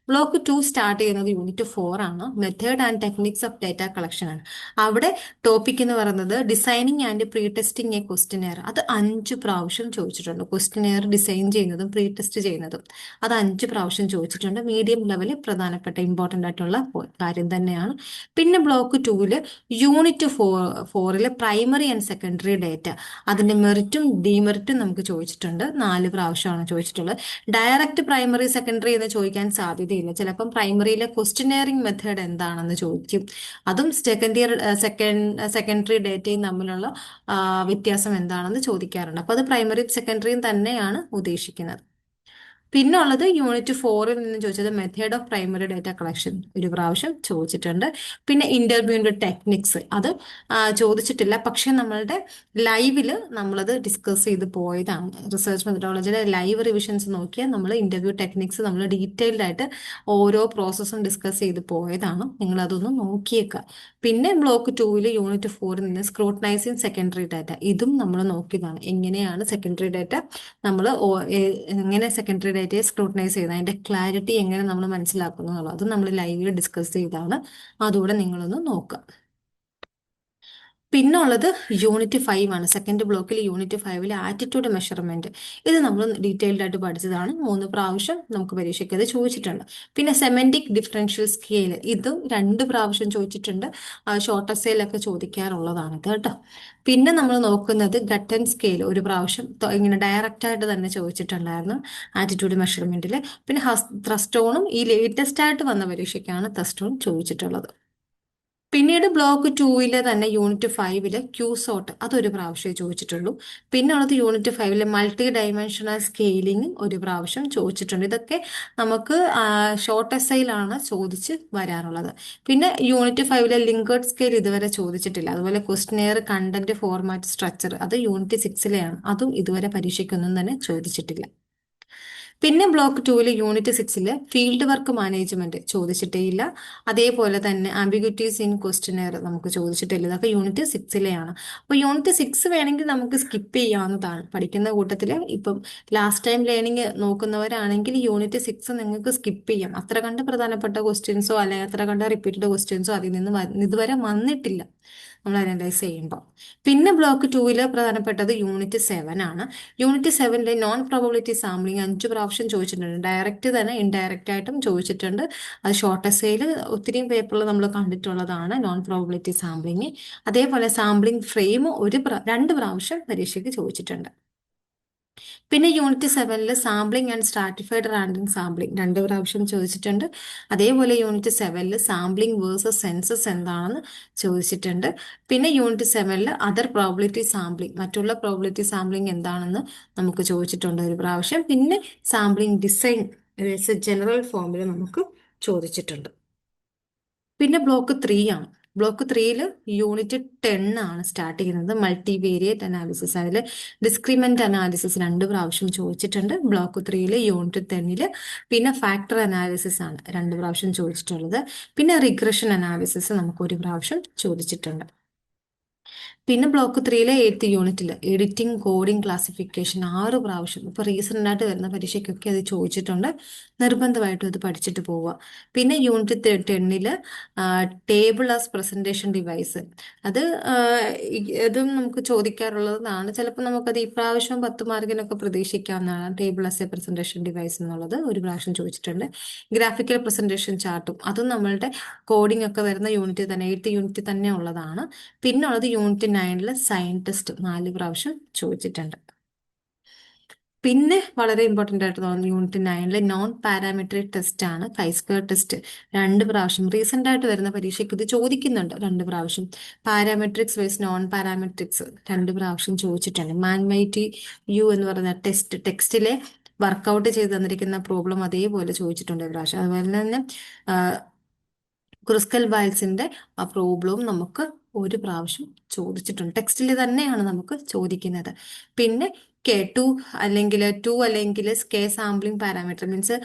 ബ്ലോക്ക് 2 സ്റ്റാർട്ട് ചെയ്യുന്നത് യൂണിറ്റ് 4 ആണ്. Method and techniques of data collection ആണ്. അവിടെ ടോപ്പിക് എന്ന് പറയുന്നത് designing and pre testing A questionnaire. അത് 5 പ്രാവശ്യം ചോദിച്ചിട്ടുണ്ട്. ക്വസ്റ്റിനെയർ ഡിസൈൻ ചെയ്യുന്നതും പ്രീ ടെസ്റ്റ് ചെയ്യുന്നതും അത് 5 പ്രാവശ്യം ചോദിച്ചിട്ടുണ്ട്. മീഡിയം ലെവലിൽ പ്രധാനപ്പെട്ട ഇമ്പോർട്ടൻ്റ് ആയിട്ടുള്ള കാര്യം തന്നെയാണ്. പിന്നെ block 2 unit 4 primary and secondary data, അതിന്റെ മെറിറ്റും ഡിമെറിറ്റും നമുക്ക് ചോദിച്ചിട്ടുണ്ട്. 4 പ്രാവശ്യമാണ് ചോദിച്ചിട്ടുള്ളത്. ഡയറക്റ്റ് പ്രൈമറി സെക്കൻഡറി എന്ന് ചോദിക്കാൻ സാധ്യതയില്ല. ചിലപ്പം പ്രൈമറിയിലെ ക്വസ്റ്റിനെയറിംഗ് മെത്തേഡ് എന്താണെന്ന് ചോദിക്കും. അതും സെക്കൻഡറി ഡേറ്റയും തമ്മിലുള്ള വ്യത്യാസം എന്താണെന്ന് ചോദിക്കാറുണ്ട്. അപ്പോൾ അത് പ്രൈമറിയും സെക്കൻഡറിയും തന്നെയാണ് ഉദ്ദേശിക്കുന്നത്. പിന്നെ ഉള്ളത് യൂണിറ്റ് 4-ൽ നിന്ന് ചോദിച്ചത് method of primary data collection ഒരു പ്രാവശ്യം ചോദിച്ചിട്ടുണ്ട്. പിന്നെ ഇന്റർവ്യൂവിന്റെ ടെക്നിക്സ് അത് ചോദിച്ചിട്ടില്ല, പക്ഷെ നമ്മളുടെ ലൈവില് നമ്മളത് ഡിസ്കസ് ചെയ്ത് പോയതാണ്. റിസർച്ച് മെത്തഡോളജിയുടെ ലൈവ് റിവിഷൻസ് നോക്കിയാൽ നമ്മൾ ഇന്റർവ്യൂ ടെക്നിക്സ് നമ്മൾ ഡീറ്റെയിൽഡ് ആയിട്ട് ഓരോ പ്രോസസ്സും ഡിസ്കസ് ചെയ്ത് പോയതാണ്. നിങ്ങൾ അതൊന്ന് നോക്കിയേക്കുക. പിന്നെ ബ്ലോക്ക് 2-ൽ യൂണിറ്റ് 4-ൽ നിന്ന് സ്ക്രൂട്ടനൈസിങ് സെക്കൻഡറി ഡാറ്റ ഇതും നമ്മൾ നോക്കിയതാണ്. എങ്ങനെയാണ് സെക്കൻഡറി ഡാറ്റ നമ്മൾ എങ്ങനെ സെക്കൻഡറി ഡാറ്റയെ സ്ക്രൂട്ടനൈസ് ചെയ്യുന്നത്, അതിന്റെ ക്ലാരിറ്റി എങ്ങനെ നമ്മൾ മനസ്സിലാക്കുന്നു എന്നുള്ളത് അത് നമ്മൾ ലൈവിൽ ഡിസ്കസ് ചെയ്താണ്. അതുകൂടെ നിങ്ങളൊന്ന് നോക്കുക. പിന്നുള്ളത് യൂണിറ്റ് 5 ആണ്. സെക്കൻഡ് ബ്ലോക്കിൽ യൂണിറ്റ് 5-ൽ ആറ്റിറ്റ്യൂഡ് മെഷർമെന്റ് ഇത് നമ്മൾ ഡീറ്റെയിൽഡ് ആയിട്ട് പഠിച്ചതാണ്. 3 പ്രാവശ്യം നമുക്ക് പരീക്ഷയ്ക്ക് അത് ചോദിച്ചിട്ടുണ്ട്. പിന്നെ സെമന്റിക് ഡിഫറൻഷ്യൽ സ്കെയിൽ ഇതും 2 പ്രാവശ്യം ചോദിച്ചിട്ടുണ്ട്. ഷോർട്ട് എസ്സേയിലൊക്കെ ചോദിക്കാറുള്ളതാണ് ഇത് കേട്ടോ. പിന്നെ നമ്മൾ നോക്കുന്നത് ഗട്ടൻ സ്കെയിൽ ഒരു പ്രാവശ്യം ഇങ്ങനെ ഡയറക്റ്റ് ആയിട്ട് തന്നെ ചോദിച്ചിട്ടുണ്ടായിരുന്നു ആറ്റിറ്റ്യൂഡ് മെഷർമെന്റിൽ. പിന്നെ ത്രസ്റ്റോണും ഈ ലേറ്റസ്റ്റ് ആയിട്ട് വന്ന പരീക്ഷയ്ക്കാണ് ത്രസ്റ്റോൺ ചോദിച്ചിട്ടുള്ളത്. പിന്നീട് ബ്ലോക്ക് 2-ലെ തന്നെ യൂണിറ്റ് 5-ല് ക്യൂസോട്ട് അതൊരു പ്രാവശ്യമേ ചോദിച്ചിട്ടുള്ളൂ. പിന്നെ ഉള്ളത് യൂണിറ്റ് 5-ലെ മൾട്ടി ഡയമെൻഷണൽ സ്കെയിലിംഗ് ഒരു പ്രാവശ്യം ചോദിച്ചിട്ടുണ്ട്. ഇതൊക്കെ നമുക്ക് ഷോർട്ട് എസ്സൈയിലാണ് ചോദിച്ച് വരാറുള്ളത്. പിന്നെ യൂണിറ്റ് 5-ലെ ലിങ്കേർഡ് സ്കെയിൽ ഇതുവരെ ചോദിച്ചിട്ടില്ല. അതുപോലെ ക്വസ്റ്റ്യനെയർ കണ്ടന്റ് ഫോർമാറ്റ് സ്ട്രക്ചർ അത് യൂണിറ്റ് 6-ലെയാണ്. അതും ഇതുവരെ പരീക്ഷയ്ക്കൊന്നും തന്നെ ചോദിച്ചിട്ടില്ല. പിന്നെ ബ്ലോക്ക് 2-ൽ യൂണിറ്റ് 6-ൽ ഫീൽഡ് വർക്ക് മാനേജ്മെന്റ് ചോദിച്ചിട്ടേയില്ല. അതേപോലെ തന്നെ ആംബിഗ്യൂറ്റീസ് ഇൻ ക്വസ്റ്റ്യനെയർ നമുക്ക് ചോദിച്ചിട്ടില്ല. ഇതൊക്കെ യൂണിറ്റ് 6-ലെയാണ്. അപ്പോൾ യൂണിറ്റ് 6 വേണമെങ്കിൽ നമുക്ക് സ്കിപ്പ് ചെയ്യാവുന്നതാണ്. പഠിക്കുന്ന കൂട്ടത്തിൽ ഇപ്പം ലാസ്റ്റ് ടൈം ലേണിംഗ് നോക്കുന്നവരാണെങ്കിൽ യൂണിറ്റ് 6 നിങ്ങൾക്ക് സ്കിപ്പ് ചെയ്യാം. അത്ര കണ്ട് പ്രധാനപ്പെട്ട ക്വസ്റ്റ്യൻസോ അല്ലെങ്കിൽ അത്ര കണ്ട് റിപ്പീറ്റഡ് ക്വസ്റ്റ്യൻസോ അതിൽ നിന്ന് ഇതുവരെ വന്നിട്ടില്ല നമ്മൾ അനലൈസ് ചെയ്യുമ്പോൾ. പിന്നെ ബ്ലോക്ക് 2-ൽ പ്രധാനപ്പെട്ടത് യൂണിറ്റ് 7 ആണ്. യൂണിറ്റ് 7-ലെ നോൺ പ്രോബബിലിറ്റി സാമ്പിളിംഗ് 5 പ്രാവശ്യം ചോദിച്ചിട്ടുണ്ട്. ഡയറക്റ്റ് തന്നെ ഇൻഡയറക്റ്റ് ആയിട്ടും ചോദിച്ചിട്ടുണ്ട്. അത് ഷോർട്ട് എസ്സേയിൽ ഒത്തിരി പേപ്പറിൽ നമ്മൾ കണ്ടിട്ടുള്ളതാണ് നോൺ പ്രോബബിലിറ്റി സാമ്പിളിംഗ്. അതേപോലെ സാമ്പിളിംഗ് ഫ്രെയിം 2 പ്രാവശ്യം പരീക്ഷയ്ക്ക് ചോദിച്ചിട്ടുണ്ട്. പിന്നെ യൂണിറ്റ് 7-ൽ sampling and stratified random sampling 2 പ്രാവശ്യം ചോദിച്ചിട്ടുണ്ട്. അതേപോലെ യൂണിറ്റ് 7-ൽ സാമ്പിളിംഗ് വേഴ്സസ് സെൻസസ് എന്താണെന്ന് ചോദിച്ചിട്ടുണ്ട്. പിന്നെ യൂണിറ്റ് 7-ൽ അതർ പ്രോബിലിറ്റി സാമ്പിളിംഗ് മറ്റുള്ള പ്രോബിലിറ്റി സാമ്പിളിംഗ് എന്താണെന്ന് നമുക്ക് ചോദിച്ചിട്ടുണ്ട് ഒരു പ്രാവശ്യം. പിന്നെ സാമ്പിളിംഗ് ഡിസൈൻ ജനറൽ ഫോമിൽ നമുക്ക് ചോദിച്ചിട്ടുണ്ട്. പിന്നെ ബ്ലോക്ക് 3 ആണ്. ബ്ലോക്ക് 3-ൽ യൂണിറ്റ് 10 ആണ് സ്റ്റാർട്ട് ചെയ്യുന്നത്. മൾട്ടിവേരിയറ്റ് അനാലിസിസ് അതിൽ ഡിസ്ക്രിമെന്റ് അനാലിസിസ് 2 പ്രാവശ്യം ചോദിച്ചിട്ടുണ്ട് ബ്ലോക്ക് 3-ൽ യൂണിറ്റ് 10-ൽ. പിന്നെ ഫാക്ടർ അനാലിസിസ് ആണ് 2 പ്രാവശ്യം ചോദിച്ചിട്ടുള്ളത്. പിന്നെ റിഗ്രഷൻ അനാലിസിസ് നമുക്ക് ഒരു പ്രാവശ്യം ചോദിച്ചിട്ടുണ്ട്. പിന്നെ ബ്ലോക്ക് 3-ലെ 8th യൂണിറ്റിൽ എഡിറ്റിംഗ് കോഡിംഗ് ക്ലാസിഫിക്കേഷൻ 6 പ്രാവശ്യം ഇപ്പൊ റീസെന്റ് ആയിട്ട് വരുന്ന പരീക്ഷയ്ക്കൊക്കെ അത് ചോദിച്ചിട്ടുണ്ട്. നിർബന്ധമായിട്ടും അത് പഠിച്ചിട്ട് പോവുക. പിന്നെ യൂണിറ്റ് 10-ൽ ടേബിൾ ആസ് പ്രസന്റേഷൻ ഡിവൈസ് അത് ഇതും നമുക്ക് ചോദിക്കാറുള്ളതാണ്. ചിലപ്പോൾ നമുക്കത് ഈ പ്രാവശ്യം 10 മാർക്കിനൊക്കെ പ്രതീക്ഷിക്കാവുന്നതാണ്. Table as a presentation device എന്നുള്ളത് ഒരു പ്രാവശ്യം ചോദിച്ചിട്ടുണ്ട്. ഗ്രാഫിക്കൽ പ്രസന്റേഷൻ ചാർട്ടും അതും നമ്മളുടെ കോഡിംഗ് ഒക്കെ വരുന്ന യൂണിറ്റ് തന്നെ 8th യൂണിറ്റ് തന്നെ ഉള്ളതാണ്. പിന്നെ ഉള്ളത് യൂണിറ്റ് 9-ൽ സയന്റിസ്റ്റ് 4 പ്രാവശ്യം ചോദിച്ചിട്ടുണ്ട്. പിന്നെ വളരെ ഇമ്പോർട്ടൻ്റ് ആയിട്ട് തോന്നുന്നു യൂണിറ്റ് 9-ലെ നോൺ പാരാമെട്രിക് ടെസ്റ്റ് ആണ് കൈസ്ക്വയർ ടെസ്റ്റ് 2 പ്രാവശ്യം റീസെന്റ് ആയിട്ട് വരുന്ന പരീക്ഷയ്ക്ക് ഇത് ചോദിക്കുന്നുണ്ട് 2 പ്രാവശ്യം. പാരാമെട്രിക്സ് വൈസ് നോൺ പാരാമെട്രിക്സ് 2 പ്രാവശ്യം ചോദിച്ചിട്ടുണ്ട്. മാൻമൈറ്റി യു എന്ന് പറയുന്ന ടെക്സ്റ്റിലെ വർക്കൗട്ട് ചെയ്ത് തന്നിരിക്കുന്ന പ്രോബ്ലം അതേപോലെ ചോദിച്ചിട്ടുണ്ട് ഒരു പ്രാവശ്യം. അതുപോലെ തന്നെ ക്രുസ്കൽ വയൽസിന്റെ ആ പ്രോബ്ലവും നമുക്ക് ഒരു പ്രാവശ്യം ചോദിച്ചിട്ടുണ്ട്. ടെക്സ്റ്റിൽ തന്നെയാണ് നമുക്ക് ചോദിക്കുന്നത്. പിന്നെ ടു അല്ലെങ്കിൽ K sampling parameter means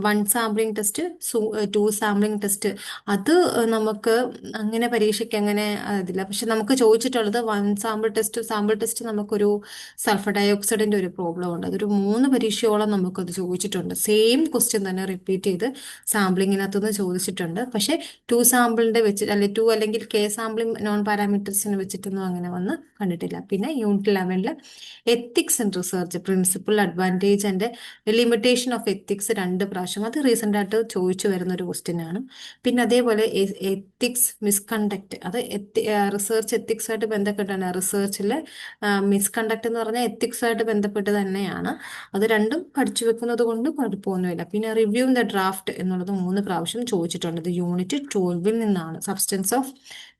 1 sampling test 2 sampling test അത് നമുക്ക് അങ്ങനെ പരീക്ഷയ്ക്ക് അങ്ങനെ ഇതില്ല. പക്ഷെ നമുക്ക് ചോദിച്ചിട്ടുള്ളത് 1 സാമ്പിൾ ടെസ്റ്റ് നമുക്കൊരു സൾഫർ ഡയോക്സൈഡിന്റെ ഒരു പ്രോബ്ലം ഉണ്ട്. അതൊരു 3 പരീക്ഷയോളം നമുക്കത് ചോദിച്ചിട്ടുണ്ട്. സെയിം ക്വസ്റ്റ്യൻ തന്നെ റിപ്പീറ്റ് ചെയ്ത് സാമ്പിളിങ്ങിനകത്തുനിന്ന് ചോദിച്ചിട്ടുണ്ട്. പക്ഷെ 2 സാമ്പിളിന്റെ വെച്ച് അല്ലെങ്കിൽ കെ സാമ്പിളിംഗ് നോൺ പാരാമീറ്റേഴ്സിനെ വെച്ചിട്ടൊന്നും അങ്ങനെ വന്ന് കണ്ടിട്ടില്ല. പിന്നെ യൂണിറ്റ് 11-ൽ ethics and research principle advantage and limitation of ethics 2 പ്രാവശ്യം അത് റീസെന്റ് ആയിട്ട് ചോദിച്ചു വരുന്ന ഒരു ക്വസ്റ്റ്യൻ ആണ്. പിന്നെ അതേപോലെ എത്തിക്സ് മിസ്കണ്ടക്ട് അത് റിസർച്ച് എത്തിക്സ് ആയിട്ട് ബന്ധപ്പെട്ടാണ്. റിസർച്ചിലെ മിസ്കണ്ടക്ട് എന്ന് പറഞ്ഞാൽ എത്തിക്സ് ആയിട്ട് ബന്ധപ്പെട്ട് തന്നെയാണ്. അത് രണ്ടും പഠിച്ചു വെക്കുന്നത് കൊണ്ട് കുഴപ്പമൊന്നുമില്ല. പിന്നെ റിവ്യൂ ദ ഡ്രാഫ്റ്റ് എന്നുള്ളത് 3 പ്രാവശ്യം ചോദിച്ചിട്ടുണ്ട്. ഇത് യൂണിറ്റ് 12-ൽ നിന്നാണ്. സബ്സ്റ്റൻസ് ഓഫ്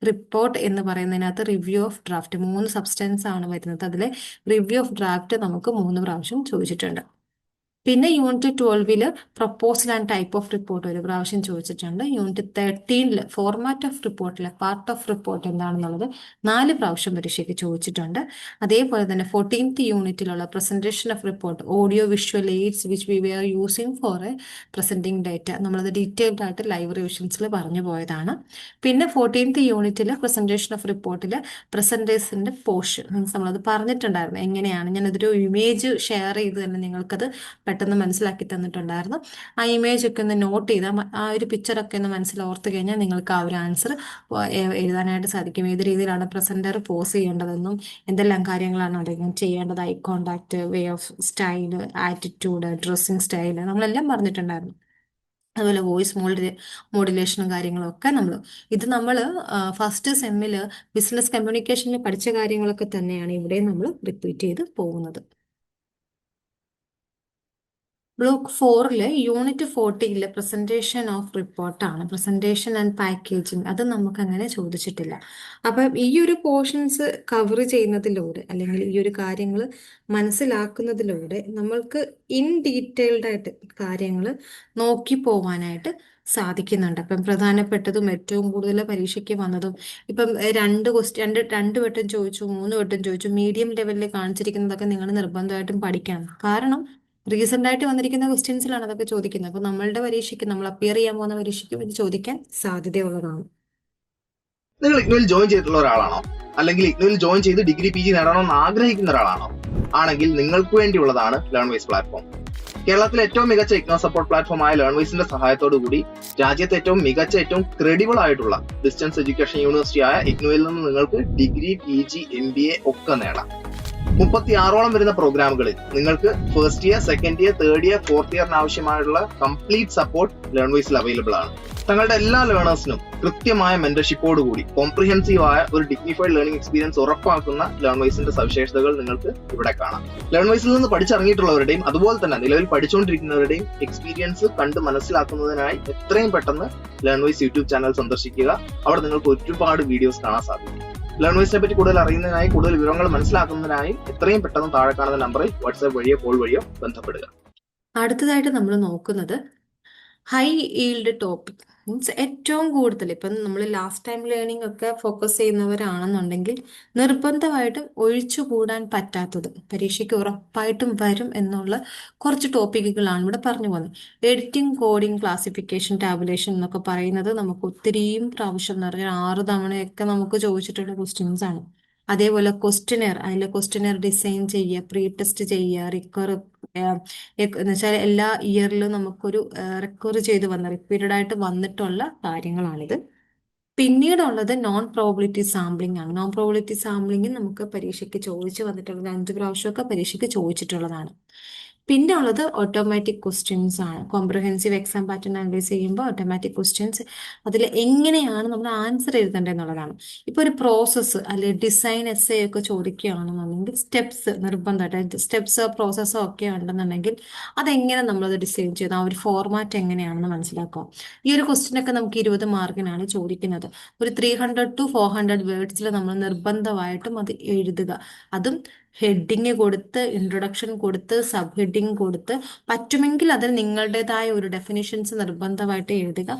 റിപ്പോർട്ട് എന്ന് പറയുന്നതിനകത്ത് റിവ്യൂ ഓഫ് ഡ്രാഫ്റ്റ് 3 സബ്സ്റ്റൻസ് ആണ് വരുന്നത്. അതിലെ റിവ്യൂ ഓഫ് ഡ്രാഫ്റ്റ് നമുക്ക് 3 പ്രാവശ്യം ചോദിച്ചിട്ടുണ്ട്. പിന്നെ unit 12 proposal and type of report ഒരു പ്രാവശ്യം ചോദിച്ചിട്ടുണ്ട്. യൂണിറ്റ് 13 ഫോർമാറ്റ് ഓഫ് റിപ്പോർട്ടിലെ പാർട്ട് ഓഫ് റിപ്പോർട്ട് എന്താണെന്നുള്ളത് 4 പ്രാവശ്യം പരീക്ഷയ്ക്ക് ചോദിച്ചിട്ടുണ്ട്. അതേപോലെ തന്നെ 14th യൂണിറ്റിലുള്ള presentation of report audio visual aids which we are using for a presenting data നമ്മളത് ഡീറ്റെയിൽഡ് ആയിട്ട് ലൈവ് റിവിഷൻസിൽ പറഞ്ഞു പോയതാണ്. പിന്നെ 14th യൂണിറ്റിൽ പ്രസന്റേഷൻ ഓഫ് റിപ്പോർട്ടിൽ പ്രസന്റേഴ്സിന്റെ പോർഷൻ മീൻസ് നമ്മളത് പറഞ്ഞിട്ടുണ്ടായിരുന്നു എങ്ങനെയാണ്. ഞാനതൊരു ഇമേജ് ഷെയർ ചെയ്ത് തന്നെ നിങ്ങൾക്കത് പെട്ടെന്ന് മനസ്സിലാക്കി തന്നിട്ടുണ്ടായിരുന്നു. ആ ഇമേജ് ഒക്കെ ഒന്ന് നോട്ട് ചെയ്താൽ ആ ഒരു പിക്ചറൊക്കെ ഒന്ന് മനസ്സിൽ ഓർത്ത് കഴിഞ്ഞാൽ നിങ്ങൾക്ക് ആ ഒരു ആൻസർ എഴുതാനായിട്ട് സാധിക്കും. ഏത് രീതിയിലാണ് പ്രസന്റർ പോസ് ചെയ്യേണ്ടതെന്നും എന്തെല്ലാം കാര്യങ്ങളാണ് അദ്ദേഹം ചെയ്യേണ്ടത്, eye contact, way of style, attitude, dressing style നമ്മളെല്ലാം പറഞ്ഞിട്ടുണ്ടായിരുന്നു. അതുപോലെ വോയിസ് മോഡുലേഷനും കാര്യങ്ങളും ഒക്കെ നമ്മൾ ഫസ്റ്റ് സെമ്മിൽ ബിസിനസ് കമ്മ്യൂണിക്കേഷനിൽ പഠിച്ച കാര്യങ്ങളൊക്കെ തന്നെയാണ് ഇവിടെ നമ്മൾ റിപ്പീറ്റ് ചെയ്ത് പോകുന്നത്. ബ്ലോക്ക് 4 യൂണിറ്റ് 40 പ്രസന്റേഷൻ ഓഫ് റിപ്പോർട്ടാണ്. പ്രസന്റേഷൻ ആൻഡ് പാക്കേജിങ് അത് നമുക്ക് അങ്ങനെ ചോദിച്ചിട്ടില്ല. അപ്പം ഈ ഒരു പോർഷൻസ് കവർ ചെയ്യുന്നതിലൂടെ അല്ലെങ്കിൽ ഈ ഒരു കാര്യങ്ങൾ മനസ്സിലാക്കുന്നതിലൂടെ നമ്മൾക്ക് ഇൻ ഡീറ്റെയിൽഡ് ആയിട്ട് കാര്യങ്ങൾ നോക്കി പോവാനായിട്ട് സാധിക്കുന്നുണ്ട്. അപ്പം പ്രധാനപ്പെട്ടതും ഏറ്റവും കൂടുതൽ പരീക്ഷയ്ക്ക് വന്നതും ഇപ്പം 2 വട്ടം ചോദിച്ചു, 3 വട്ടം ചോദിച്ചു, മീഡിയം ലെവലിൽ കാണിച്ചിരിക്കുന്നതൊക്കെ നിങ്ങൾ നിർബന്ധമായിട്ടും പഠിക്കണം. കാരണം റീസെന്റ് ആയിട്ട് വന്നിരിക്കുന്ന ക്വസ്റ്റ്യൻസിലാണ് അതൊക്കെ ചോദിക്കുന്നത്. അപ്പൊ നമ്മളുടെ പരീക്ഷയ്ക്ക് നമ്മൾ അപ്പിയർ ചെയ്യാൻ പോകുന്ന പരീക്ഷയ്ക്കും ഇത് ചോദിക്കാൻ സാധ്യതയുള്ളതാണ്.
നിങ്ങൾ ഇഗ്നുവിൽ ജോയിൻ ചെയ്തിട്ടുള്ള ഒരാളാണോ, അല്ലെങ്കിൽ ഇഗ്നുവിൽ ജോയിൻ ചെയ്ത് ഡിഗ്രി PG നേടണമെന്ന് ആഗ്രഹിക്കുന്ന ഒരാളാണോ? ആണെങ്കിൽ നിങ്ങൾക്ക് വേണ്ടിയുള്ളതാണ് ലേൺവൈസ് പ്ലാറ്റ്ഫോം. കേരളത്തിലെ ഏറ്റവും മികച്ച ഇഗ്നോ സപ്പോർട്ട് പ്ലാറ്റ്ഫോമായ ലേൺവൈസിന്റെ സഹായത്തോടു കൂടി രാജ്യത്തെ ഏറ്റവും മികച്ച, ഏറ്റവും ക്രെഡിബിൾ ആയിട്ടുള്ള ഡിസ്റ്റൻസ് എഡ്യൂക്കേഷൻ യൂണിവേഴ്സിറ്റിയായ ഇഗ്നുവിൽ നിന്ന് നിങ്ങൾക്ക് ഡിഗ്രി, PG, MBA ഒക്കെ നേടാം. 36ഓളം വരുന്ന പ്രോഗ്രാമുകളിൽ നിങ്ങൾക്ക് first year, second year, third year, fourth ഇയറിന് ആവശ്യമായുള്ള കംപ്ലീറ്റ് സപ്പോർട്ട് ലേൺവൈസിൽ അവൈലബിൾ ആണ്. തങ്ങളുടെ എല്ലാ ലേണേഴ്സിനും കൃത്യമായ മെന്റർഷിപ്പോട് കൂടി കോംപ്രിഹെൻസീവ് ആയ ഒരു ഡിഗ്നിഫൈഡ് ലേണിംഗ് എക്സ്പീരിയൻസ് ഉറപ്പാക്കുന്ന ലേൺവൈസിന്റെ സവിശേഷതകൾ നിങ്ങൾക്ക് ഇവിടെ കാണാം. ലേൺവൈസിൽ നിന്ന് പഠിച്ചിറങ്ങിയിട്ടുള്ളവരുടെയും അതുപോലെ തന്നെ നിലവിൽ പഠിച്ചുകൊണ്ടിരിക്കുന്നവരുടെയും എക്സ്പീരിയൻസ് കണ്ട് മനസ്സിലാക്കുന്നതിനായി എത്രയും പെട്ടെന്ന് ലേൺവൈസ് യൂട്യൂബ് ചാനൽ സന്ദർശിക്കുക. അവിടെ നിങ്ങൾക്ക് ഒരുപാട് വീഡിയോസ് കാണാൻ സാധിക്കും. ലേൺവൈസിനെ പറ്റി കൂടുതൽ അറിയുന്നതിനായി, കൂടുതൽ വിവരങ്ങൾ മനസ്സിലാക്കുന്നതിനായി എത്രയും പെട്ടെന്ന് താഴെ കാണുന്ന നമ്പറിൽ വാട്സാപ്പ് വഴിയോ കോൾ വഴിയോ ബന്ധപ്പെടുക.
അടുത്തതായിട്ട് നമ്മൾ നോക്കുന്നത് ഹൈ ഈൽഡ് ടോപ്പിക് മീൻസ് ഏറ്റവും കൂടുതൽ ഇപ്പം നമ്മൾ ലാസ്റ്റ് ടൈം ലേണിംഗ് ഒക്കെ ഫോക്കസ് ചെയ്യുന്നവരാണെന്നുണ്ടെങ്കിൽ നിർബന്ധമായിട്ടും ഒഴിച്ചുകൂടാൻ പറ്റാത്തത് പരീക്ഷയ്ക്ക് ഉറപ്പായിട്ടും വരും എന്നുള്ള കുറച്ച് ടോപ്പിക്കുകളാണ് ഇവിടെ പറഞ്ഞു പോകുന്നത്. എഡിറ്റിംഗ്, കോഡിംഗ്, ക്ലാസിഫിക്കേഷൻ, ടാബുലേഷൻ എന്നൊക്കെ പറയുന്നത് നമുക്ക് ഒത്തിരിയും പ്രാവശ്യം എന്ന് പറഞ്ഞാൽ 6 തവണയൊക്കെ നമുക്ക് ചോദിച്ചിട്ടുള്ള ക്വസ്റ്റ്യൻസ് ആണ്. അതേപോലെ ക്വസ്റ്റ്യനെയർ, അതിലെ ക്വസ്റ്റ്യനെയർ ഡിസൈൻ ചെയ്യുക, പ്രീ ടെസ്റ്റ് ചെയ്യുക, എന്ന് വെച്ചാൽ എല്ലാ ഇയറിലും നമുക്കൊരു റിക്കവർ ചെയ്ത് റിപ്പീറ്റഡ് ആയിട്ട് വന്നിട്ടുള്ള കാര്യങ്ങളാണിത്. പിന്നീടുള്ളത് നോൺ പ്രോബിലിറ്റി സാമ്പിളിംഗ് ആണ്. നോൺ പ്രോബിലിറ്റി സാമ്പിളിംഗ് നമുക്ക് പരീക്ഷയ്ക്ക് ചോദിച്ചു വന്നിട്ടുള്ളത് 5 പ്രാവശ്യമൊക്കെ പരീക്ഷയ്ക്ക് ചോദിച്ചിട്ടുള്ളതാണ്. പിന്നെ ഉള്ളത് ഓട്ടോമാറ്റിക് ക്വസ്റ്റ്യൻസ് ആണ്. കോംപ്രഹെൻസീവ് എക്സാം പാറ്റേൺ അനലൈസ് ചെയ്യുമ്പോൾ ഓട്ടോമാറ്റിക് ക്വസ്റ്റ്യൻസ് അതിൽ എങ്ങനെയാണ് നമ്മൾ ആൻസർ എഴുതേണ്ടത് എന്നുള്ളതാണ്. ഇപ്പോൾ ഒരു പ്രോസസ്സ് അല്ലെങ്കിൽ ഡിസൈൻ എസ്സേ ഒക്കെ ചോദിക്കുകയാണെന്നുണ്ടെങ്കിൽ സ്റ്റെപ്സ് നിർബന്ധമായിട്ട് സ്റ്റെപ്സോ പ്രോസസ്സോ ഒക്കെ ഉണ്ടെന്നുണ്ടെങ്കിൽ അതെങ്ങനെ നമ്മളത് ഡിസൈൻ ചെയ്ത് ആ ഒരു ഫോർമാറ്റ് എങ്ങനെയാണെന്ന് മനസ്സിലാക്കുക. ഈ ഒരു ക്വസ്റ്റ്യൻ ഒക്കെ നമുക്ക് 20 മാർക്കിനാണ് ചോദിക്കുന്നത്. ഒരു 300 to 400 വേർഡ്സിൽ നമ്മൾ നിർബന്ധമായിട്ടും അത് എഴുതുക. അതും ഹെഡിങ് കൊടുത്ത്, ഇൻട്രൊഡക്ഷൻ കൊടുത്ത്, സബ് ഹെഡിങ് കൊടുത്ത്, പറ്റുമെങ്കിൽ അതിൽ നിങ്ങളുടേതായ ഒരു ഡെഫിനിഷൻസ് നിർബന്ധമായിട്ട് എഴുതുക.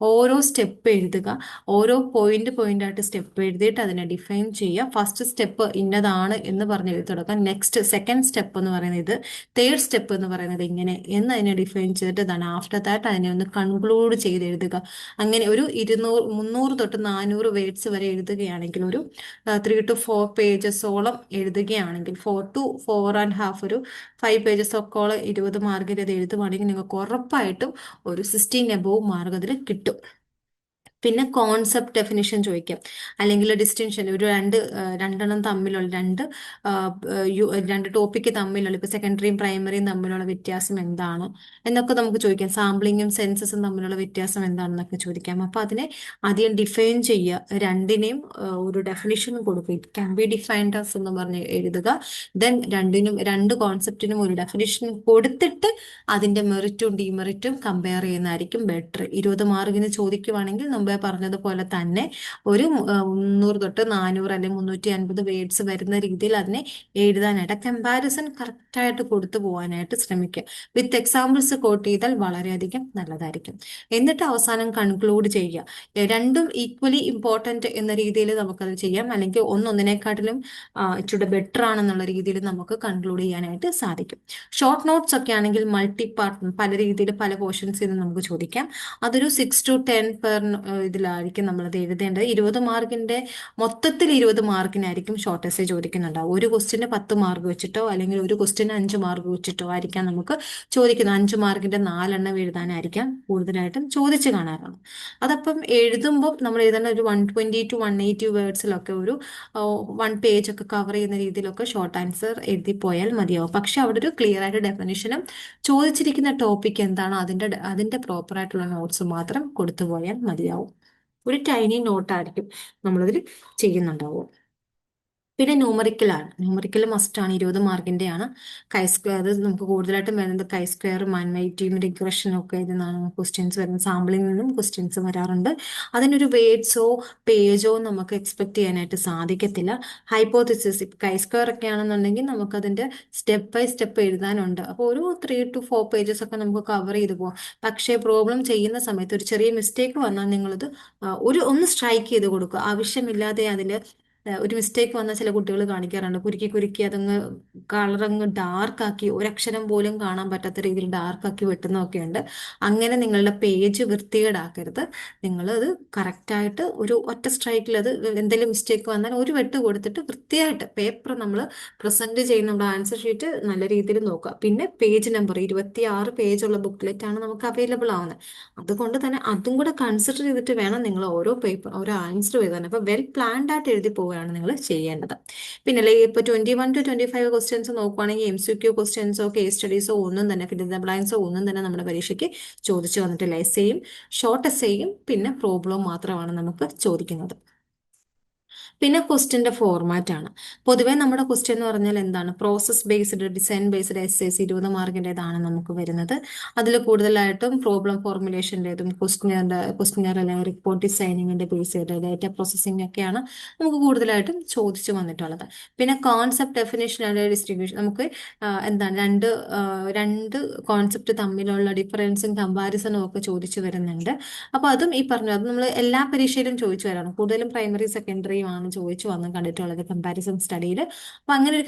ഓരോ സ്റ്റെപ്പ് എഴുതുക. ഓരോ പോയിന്റ് ആയിട്ട് സ്റ്റെപ്പ് എഴുതിയിട്ട് അതിനെ ഡിഫൈൻ ചെയ്യുക. ഫസ്റ്റ് സ്റ്റെപ്പ് ഇന്നതാണ് എന്ന് പറഞ്ഞ് എഴുതി തുടങ്ങാം. നെക്സ്റ്റ് സെക്കൻഡ് സ്റ്റെപ്പ് എന്ന് പറയുന്നത് ഇത്, തേർഡ് സ്റ്റെപ്പ് എന്ന് പറയുന്നത് ഇങ്ങനെ എന്ന് അതിനെ ഡിഫൈൻ ചെയ്തിട്ട് ഇതാണ്. ആഫ്റ്റർ ദാറ്റ് അതിനെ ഒന്ന് കൺക്ലൂഡ് ചെയ്ത് എഴുതുക. അങ്ങനെ ഒരു 300 തൊട്ട് 400 വേർഡ്സ് വരെ എഴുതുകയാണെങ്കിൽ ഒരു 3 to 4 പേജസോളം എഴുതുകയാണെങ്കിൽ 4 to 4.5 ഒരു 5 പേജസൊക്കോളം 20 മാർക്കിൽ അത് എഴുതുവാണെങ്കിൽ നിങ്ങൾക്ക് ഉറപ്പായിട്ടും ഒരു 16 എബോവ് മാർക്ക് അതിൽ കിട്ടും. പിന്നെ കോൺസെപ്റ്റ് ഡെഫിനിഷൻ ചോദിക്കാം, അല്ലെങ്കിൽ ഡിസ്റ്റിങ്ഷൻ ഒരു രണ്ടെണ്ണം തമ്മിലുള്ള രണ്ട് ടോപ്പിക്ക് തമ്മിലുള്ള ഇപ്പൊ സെക്കൻഡറിയും പ്രൈമറിയും തമ്മിലുള്ള വ്യത്യാസം എന്താണ് എന്നൊക്കെ നമുക്ക് ചോദിക്കാം. സാമ്പിളിങ്ങും സെൻസസും തമ്മിലുള്ള വ്യത്യാസം എന്താണെന്നൊക്കെ ചോദിക്കാം. അപ്പൊ അതിനെ ആദ്യം ഡിഫൈൻ ചെയ്യുക, രണ്ടിനെയും ഒരു ഡെഫിനിഷൻ കൊടുക്കുക. It can be defined as എന്ന് പറഞ്ഞ് എഴുതുക. ദെൻ രണ്ട് കോൺസെപ്റ്റിനും ഒരു ഡെഫിനിഷൻ കൊടുത്തിട്ട് അതിന്റെ മെറിറ്റും ഡിമെറിറ്റും കമ്പയർ ചെയ്യുന്നതായിരിക്കും ബെറ്റർ. 20 മാർക്കിന് ചോദിക്കുവാണെങ്കിൽ നമ്മൾ മുമ്പേ പറഞ്ഞതുപോലെ തന്നെ ഒരു 300 തൊട്ട് 400 അല്ലെങ്കിൽ 350 വേർഡ്സ് വരുന്ന രീതിയിൽ അതിനെ എഴുതാനായിട്ട് കമ്പാരിസൺ കറക്റ്റായിട്ട് കൊടുത്തു പോകാനായിട്ട് ശ്രമിക്കുക. വിത്ത് എക്സാമ്പിൾസ് കോട്ട് ചെയ്താൽ വളരെയധികം നല്ലതായിരിക്കും. എന്നിട്ട് അവസാനം കൺക്ലൂഡ് ചെയ്യുക. രണ്ടും ഈക്വലി ഇമ്പോർട്ടൻറ്റ് എന്ന രീതിയിൽ നമുക്കത് ചെയ്യാം, അല്ലെങ്കിൽ ഒന്നൊന്നിനെക്കാട്ടിലും ഇച്ചിരി ബെറ്റർ ആണെന്നുള്ള രീതിയിൽ നമുക്ക് കൺക്ലൂഡ് ചെയ്യാനായിട്ട് സാധിക്കും. ഷോർട്ട് നോട്ട്സ് ഒക്കെ ആണെങ്കിൽ മൾട്ടി പാർട്ട് പല രീതിയിൽ പല പോർഷൻസിൽ നിന്ന് നമുക്ക് ചോദിക്കാം. അതൊരു 6 to 10 പെർ ഇതിലായിരിക്കും നമ്മളത് എഴുതേണ്ടത്. 20 മാർക്കിന്റെ മൊത്തത്തിൽ 20 മാർക്കിനായിരിക്കും ഷോർട്ട് എസ്സേ ചോദിക്കുന്നുണ്ടാവും. ഒരു ക്വസ്റ്റിന് 10 മാർക്ക് വെച്ചിട്ടോ അല്ലെങ്കിൽ ഒരു ക്വസ്റ്റിന് 5 മാർക്ക് വെച്ചിട്ടോ ആയിരിക്കാം നമുക്ക് ചോദിക്കുന്നത്. 5 മാർക്കിന്റെ 4 എണ്ണം എഴുതാനായിരിക്കാം കൂടുതലായിട്ടും ചോദിച്ചു കാണാറാണ്. അതപ്പം എഴുതുമ്പോൾ നമ്മൾ എഴുതേണ്ട ഒരു 120 to 180 വേർഡ്സിലൊക്കെ ഒരു 1 പേജ് ഒക്കെ കവർ ചെയ്യുന്ന രീതിയിലൊക്കെ ഷോർട്ട് ആൻസർ എഴുതി പോയാൽ മതിയാവും. പക്ഷെ അവിടെ ഒരു ക്ലിയർ ആയിട്ട് ഡെഫിനിഷനും ചോദിച്ചിരിക്കുന്ന ടോപ്പിക് എന്താണോ അതിന്റെ പ്രോപ്പർ ആയിട്ടുള്ള നോട്ട്സ് മാത്രം കൊടുത്തു പോയാൽ മതിയാവും. ഒരു ടൈനി നോട്ടായിരിക്കും നമ്മളതിൽ ചെയ്യുന്നുണ്ടാവും. പിന്നെ ന്യൂമറിക്കലാണ്. ന്യൂമറിക്കൽ മസ്റ്റാണ്, 20 മാർക്കിന്റെ ആണ്. കൈ സ്ക്വയർ അത് നമുക്ക് കൂടുതലായിട്ടും വരുന്നത് കൈ സ്ക്വയർ, മാൻവൈറ്റിയും റിഗ്രഷനും ഒക്കെ ഇതിനാണ് ക്വസ്റ്റ്യൻസ് വരുന്നത്. സാമ്പിളിൽ നിന്നും ക്വസ്റ്റ്യൻസ് വരാറുണ്ട്. അതിനൊരു വേർഡ്സോ പേജോ നമുക്ക് എക്സ്പെക്ട് ചെയ്യാനായിട്ട് സാധിക്കത്തില്ല. ഹൈപ്പോത്തിസിസ് കൈ സ്ക്വയർ ഒക്കെ ആണെന്നുണ്ടെങ്കിൽ നമുക്കതിന്റെ സ്റ്റെപ്പ് ബൈ സ്റ്റെപ്പ് എഴുതാനുണ്ട്. അപ്പോൾ ഒരു 3 to 4 പേജസ് ഒക്കെ നമുക്ക് കവർ ചെയ്ത് പോകാം. പക്ഷേ പ്രോബ്ലം ചെയ്യുന്ന സമയത്ത് ഒരു ചെറിയ മിസ്റ്റേക്ക് വന്നാൽ നിങ്ങളത് ഒന്ന് സ്ട്രൈക്ക് ചെയ്ത് കൊടുക്കുക. ആവശ്യമില്ലാതെ അതിൽ ഒരു മിസ്റ്റേക്ക് വന്നാൽ ചില കുട്ടികൾ കാണിക്കാറുണ്ട്, കുരുക്കി കുരുക്കി അതങ്ങ് കളറങ്ങ് ഡാർക്കാക്കി ഒരക്ഷരം പോലും കാണാൻ പറ്റാത്ത രീതിയിൽ ഡാർക്കാക്കി വെട്ടുന്നതൊക്കെ ഉണ്ട്. അങ്ങനെ നിങ്ങളുടെ പേജ് വൃത്തികേടാക്കരുത്. നിങ്ങളത് കറക്റ്റായിട്ട് ഒരു ഒറ്റ സ്ട്രൈക്കിൽ അത് എന്തെങ്കിലും മിസ്റ്റേക്ക് വന്നാൽ ഒരു വെട്ട് കൊടുത്തിട്ട് വൃത്തിയായിട്ട് പേപ്പർ നമ്മൾ പ്രസന്റ് ചെയ്യുന്ന നമ്മുടെ ആൻസർ ഷീറ്റ് നല്ല രീതിയിൽ നോക്കുക. പിന്നെ പേജ് നമ്പർ 26 പേജുള്ള ബുക്ക്ലെറ്റ് ആണ് നമുക്ക് അവൈലബിൾ ആവുന്നത്. അതുകൊണ്ട് തന്നെ അതും കൂടെ കൺസിഡർ ചെയ്തിട്ട് വേണം നിങ്ങൾ ഓരോ പേപ്പർ ഓരോ ആൻസർ എഴുതാൻ. അപ്പോൾ വെൽ പ്ലാൻഡ് ആയിട്ട് എഴുതി പോവുകയാണ് നിങ്ങൾ ചെയ്യേണ്ടത്. പിന്നെ ഇപ്പോൾ 21 to 25 ക്വസ്റ്റ്യൻസ് നോക്കുവാണെങ്കിൽ MCQ ക്വസ്റ്റ്യൻസോ കേസ് സ്റ്റഡീസോ ഒന്നും തന്നെ ഫിൽ ഇൻ ദ ബ്ലാങ്ക്സോ ഒന്നും തന്നെ നമ്മുടെ പരീക്ഷയ്ക്ക് ചോദിച്ചു വന്നിട്ടില്ല. എസ്സേയും ഷോർട്ട് എസ്സേയും പിന്നെ പ്രോബ്ലവും മാത്രമാണ് നമുക്ക് ചോദിക്കുന്നത്. പിന്നെ ക്വസ്റ്റ്യന്റെ ഫോർമാറ്റ് ആണ്. പൊതുവേ നമ്മുടെ ക്വസ്റ്റ്യൻ എന്ന് പറഞ്ഞാൽ എന്താണ്, process based design based essays 20 മാർക്കിൻ്റെതാണ് നമുക്ക് വരുന്നത്. അതിൽ കൂടുതലായിട്ടും പ്രോബ്ലം ഫോർമുലേഷൻ്റെതും ക്വസ്റ്റ്യനർ അല്ലെങ്കിൽ റിപ്പോർട്ട് ഡിസൈനിങ്ങിന്റെ ബേസ് ചെയ്ത് ഡാറ്റ പ്രോസസ്സിംഗ് ഒക്കെയാണ് നമുക്ക് കൂടുതലായിട്ടും ചോദിച്ചു വന്നിട്ടുള്ളത്. പിന്നെ കോൺസെപ്റ്റ് ഡെഫിനേഷൻ ആൻഡ് ഡിസ്ട്രിബ്യൂഷൻ നമുക്ക് എന്താണ് രണ്ട് കോൺസെപ്റ്റ് തമ്മിലുള്ള ഡിഫറൻസും കമ്പാരിസണും ഒക്കെ ചോദിച്ചു വരുന്നുണ്ട്. അപ്പൊ അതും ഈ പറഞ്ഞു അത് നമ്മൾ എല്ലാ പരീക്ഷയിലും ചോദിച്ചു വരാണ്. കൂടുതലും പ്രൈമറി സെക്കൻഡറിയും ആണ് ചോദിച്ചു വന്ന് കണ്ടിട്ടുള്ളത് കമ്പാരിസൺ സ്റ്റഡിയിൽ. അപ്പൊ അങ്ങനെ ഒരു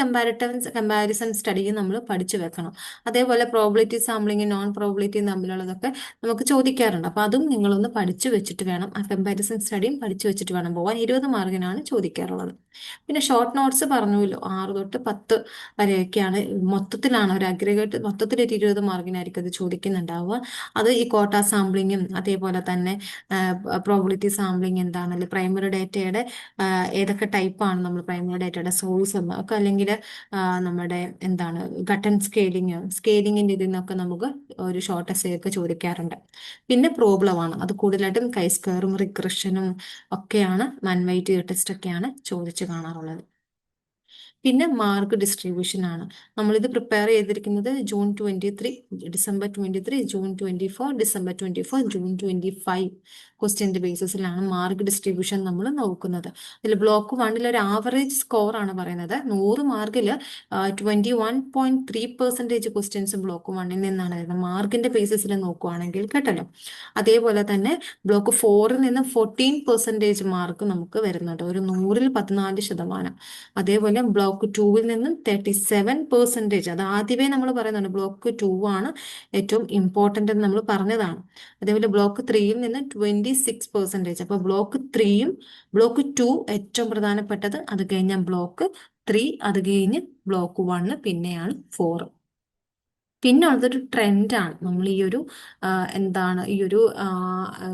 കമ്പാരിസൺ സ്റ്റഡിയും നമ്മൾ പഠിച്ചു വെക്കണം. അതേപോലെ പ്രോബിലിറ്റി സാമ്പിളിങ് നോൺ പ്രോബിലിറ്റിയും തമ്മിലുള്ളതൊക്കെ നമുക്ക് ചോദിക്കാറുണ്ട്. അപ്പൊ അതും നിങ്ങളൊന്ന് പഠിച്ചു വെച്ചിട്ട് വേണം, ആ കമ്പാരിസൺ സ്റ്റഡിയും പഠിച്ചു വെച്ചിട്ട് വേണം പോവാൻ. 20 മാർക്കിനാണ് ചോദിക്കാറുള്ളത്. പിന്നെ ഷോർട്ട് നോട്ട്സ് പറഞ്ഞല്ലോ 6 തൊട്ട് 10 വരെയൊക്കെയാണ്. മൊത്തത്തിലാണ് ഒരു അഗ്രിഗേറ്റ് മൊത്തത്തിൽ ഒരു 20 മാർക്കിനായിരിക്കും അത് ചോദിക്കുന്നുണ്ടാവുക. അത് ഈ കോട്ട സാമ്പിളിങ്ങും അതേപോലെ തന്നെ പ്രോബിലിറ്റി സാമ്പിളിങ് എന്താണ്, അല്ലെങ്കിൽ പ്രൈമറി ഡേറ്റയുടെ ഏതൊക്കെ ടൈപ്പാണ് നമ്മൾ പ്രൈമറി ഡേറ്റയുടെ സോഴ്സ് എന്ന് ഒക്കെ, അല്ലെങ്കിൽ നമ്മുടെ എന്താണ് ഗട്ടൺ സ്കെയിലിങ്ങിന്റെ ഇതിൽ നിന്നൊക്കെ നമുക്ക് ഒരു ഷോർട്ട് എസ്സേ ഒക്കെ ചോദിക്കാറുണ്ട്. പിന്നെ പ്രോബ്ലം ആണ്, അത് കൂടുതലായിട്ടും കൈ സ്ക്വയറും റിഗ്രഷനും ഒക്കെയാണ് മാൻവൈറ്റ് ടെസ്റ്റ് ഒക്കെയാണ് ചോദിച്ചു കാണാറുള്ളത്. പിന്നെ മാർക്ക് ഡിസ്ട്രിബ്യൂഷൻ ആണ്. നമ്മളിത് പ്രിപ്പയർ ചെയ്തിരിക്കുന്നത് June 23, December 23, June 24, December 24, June 25 ക്വസ്റ്റ്യൻ്റെ ബേസിസിലാണ് മാർക്ക് ഡിസ്ട്രിബ്യൂഷൻ നമ്മൾ നോക്കുന്നത്. ഇതിൽ ബ്ലോക്ക് 1 ഒരു ആവറേജ് സ്കോർ ആണ് പറയുന്നത്. 100 മാർക്കിൽ 21.3% ക്വസ്റ്റ്യൻസ് ബ്ലോക്ക് 1 നിന്നാണ് വരുന്നത് മാർക്കിന്റെ ബേസിസിൽ നോക്കുവാണെങ്കിൽ കേട്ടല്ലോ. അതേപോലെ തന്നെ ബ്ലോക്ക് 4 നിന്ന് 14% മാർക്ക് നമുക്ക് വരുന്നുണ്ട്, ഒരു 100-ൽ 14%. അതേപോലെ ബ്ലോക്ക് 2 നിന്നും 37%. അത് ആദ്യമേ നമ്മൾ പറയുന്നുണ്ട് ബ്ലോക്ക് 2 ആണ് ഏറ്റവും ഇമ്പോർട്ടൻ്റ് എന്ന് നമ്മൾ പറഞ്ഞതാണ്. അതേപോലെ ബ്ലോക്ക് 3 നിന്ന് 26%. അപ്പോൾ ബ്ലോക്ക് 3യും ബ്ലോക്ക് 2 ഏറ്റവും പ്രധാനപ്പെട്ടത്. അത് കഴിഞ്ഞാൽ ബ്ലോക്ക് 3, അത് കഴിഞ്ഞ് ബ്ലോക്ക് 1, പിന്നെയാണ് 4. പിന്നെ ഉള്ളതൊരു ട്രെൻഡാണ്. നമ്മൾ ഈ ഒരു എന്താണ് ഈ ഒരു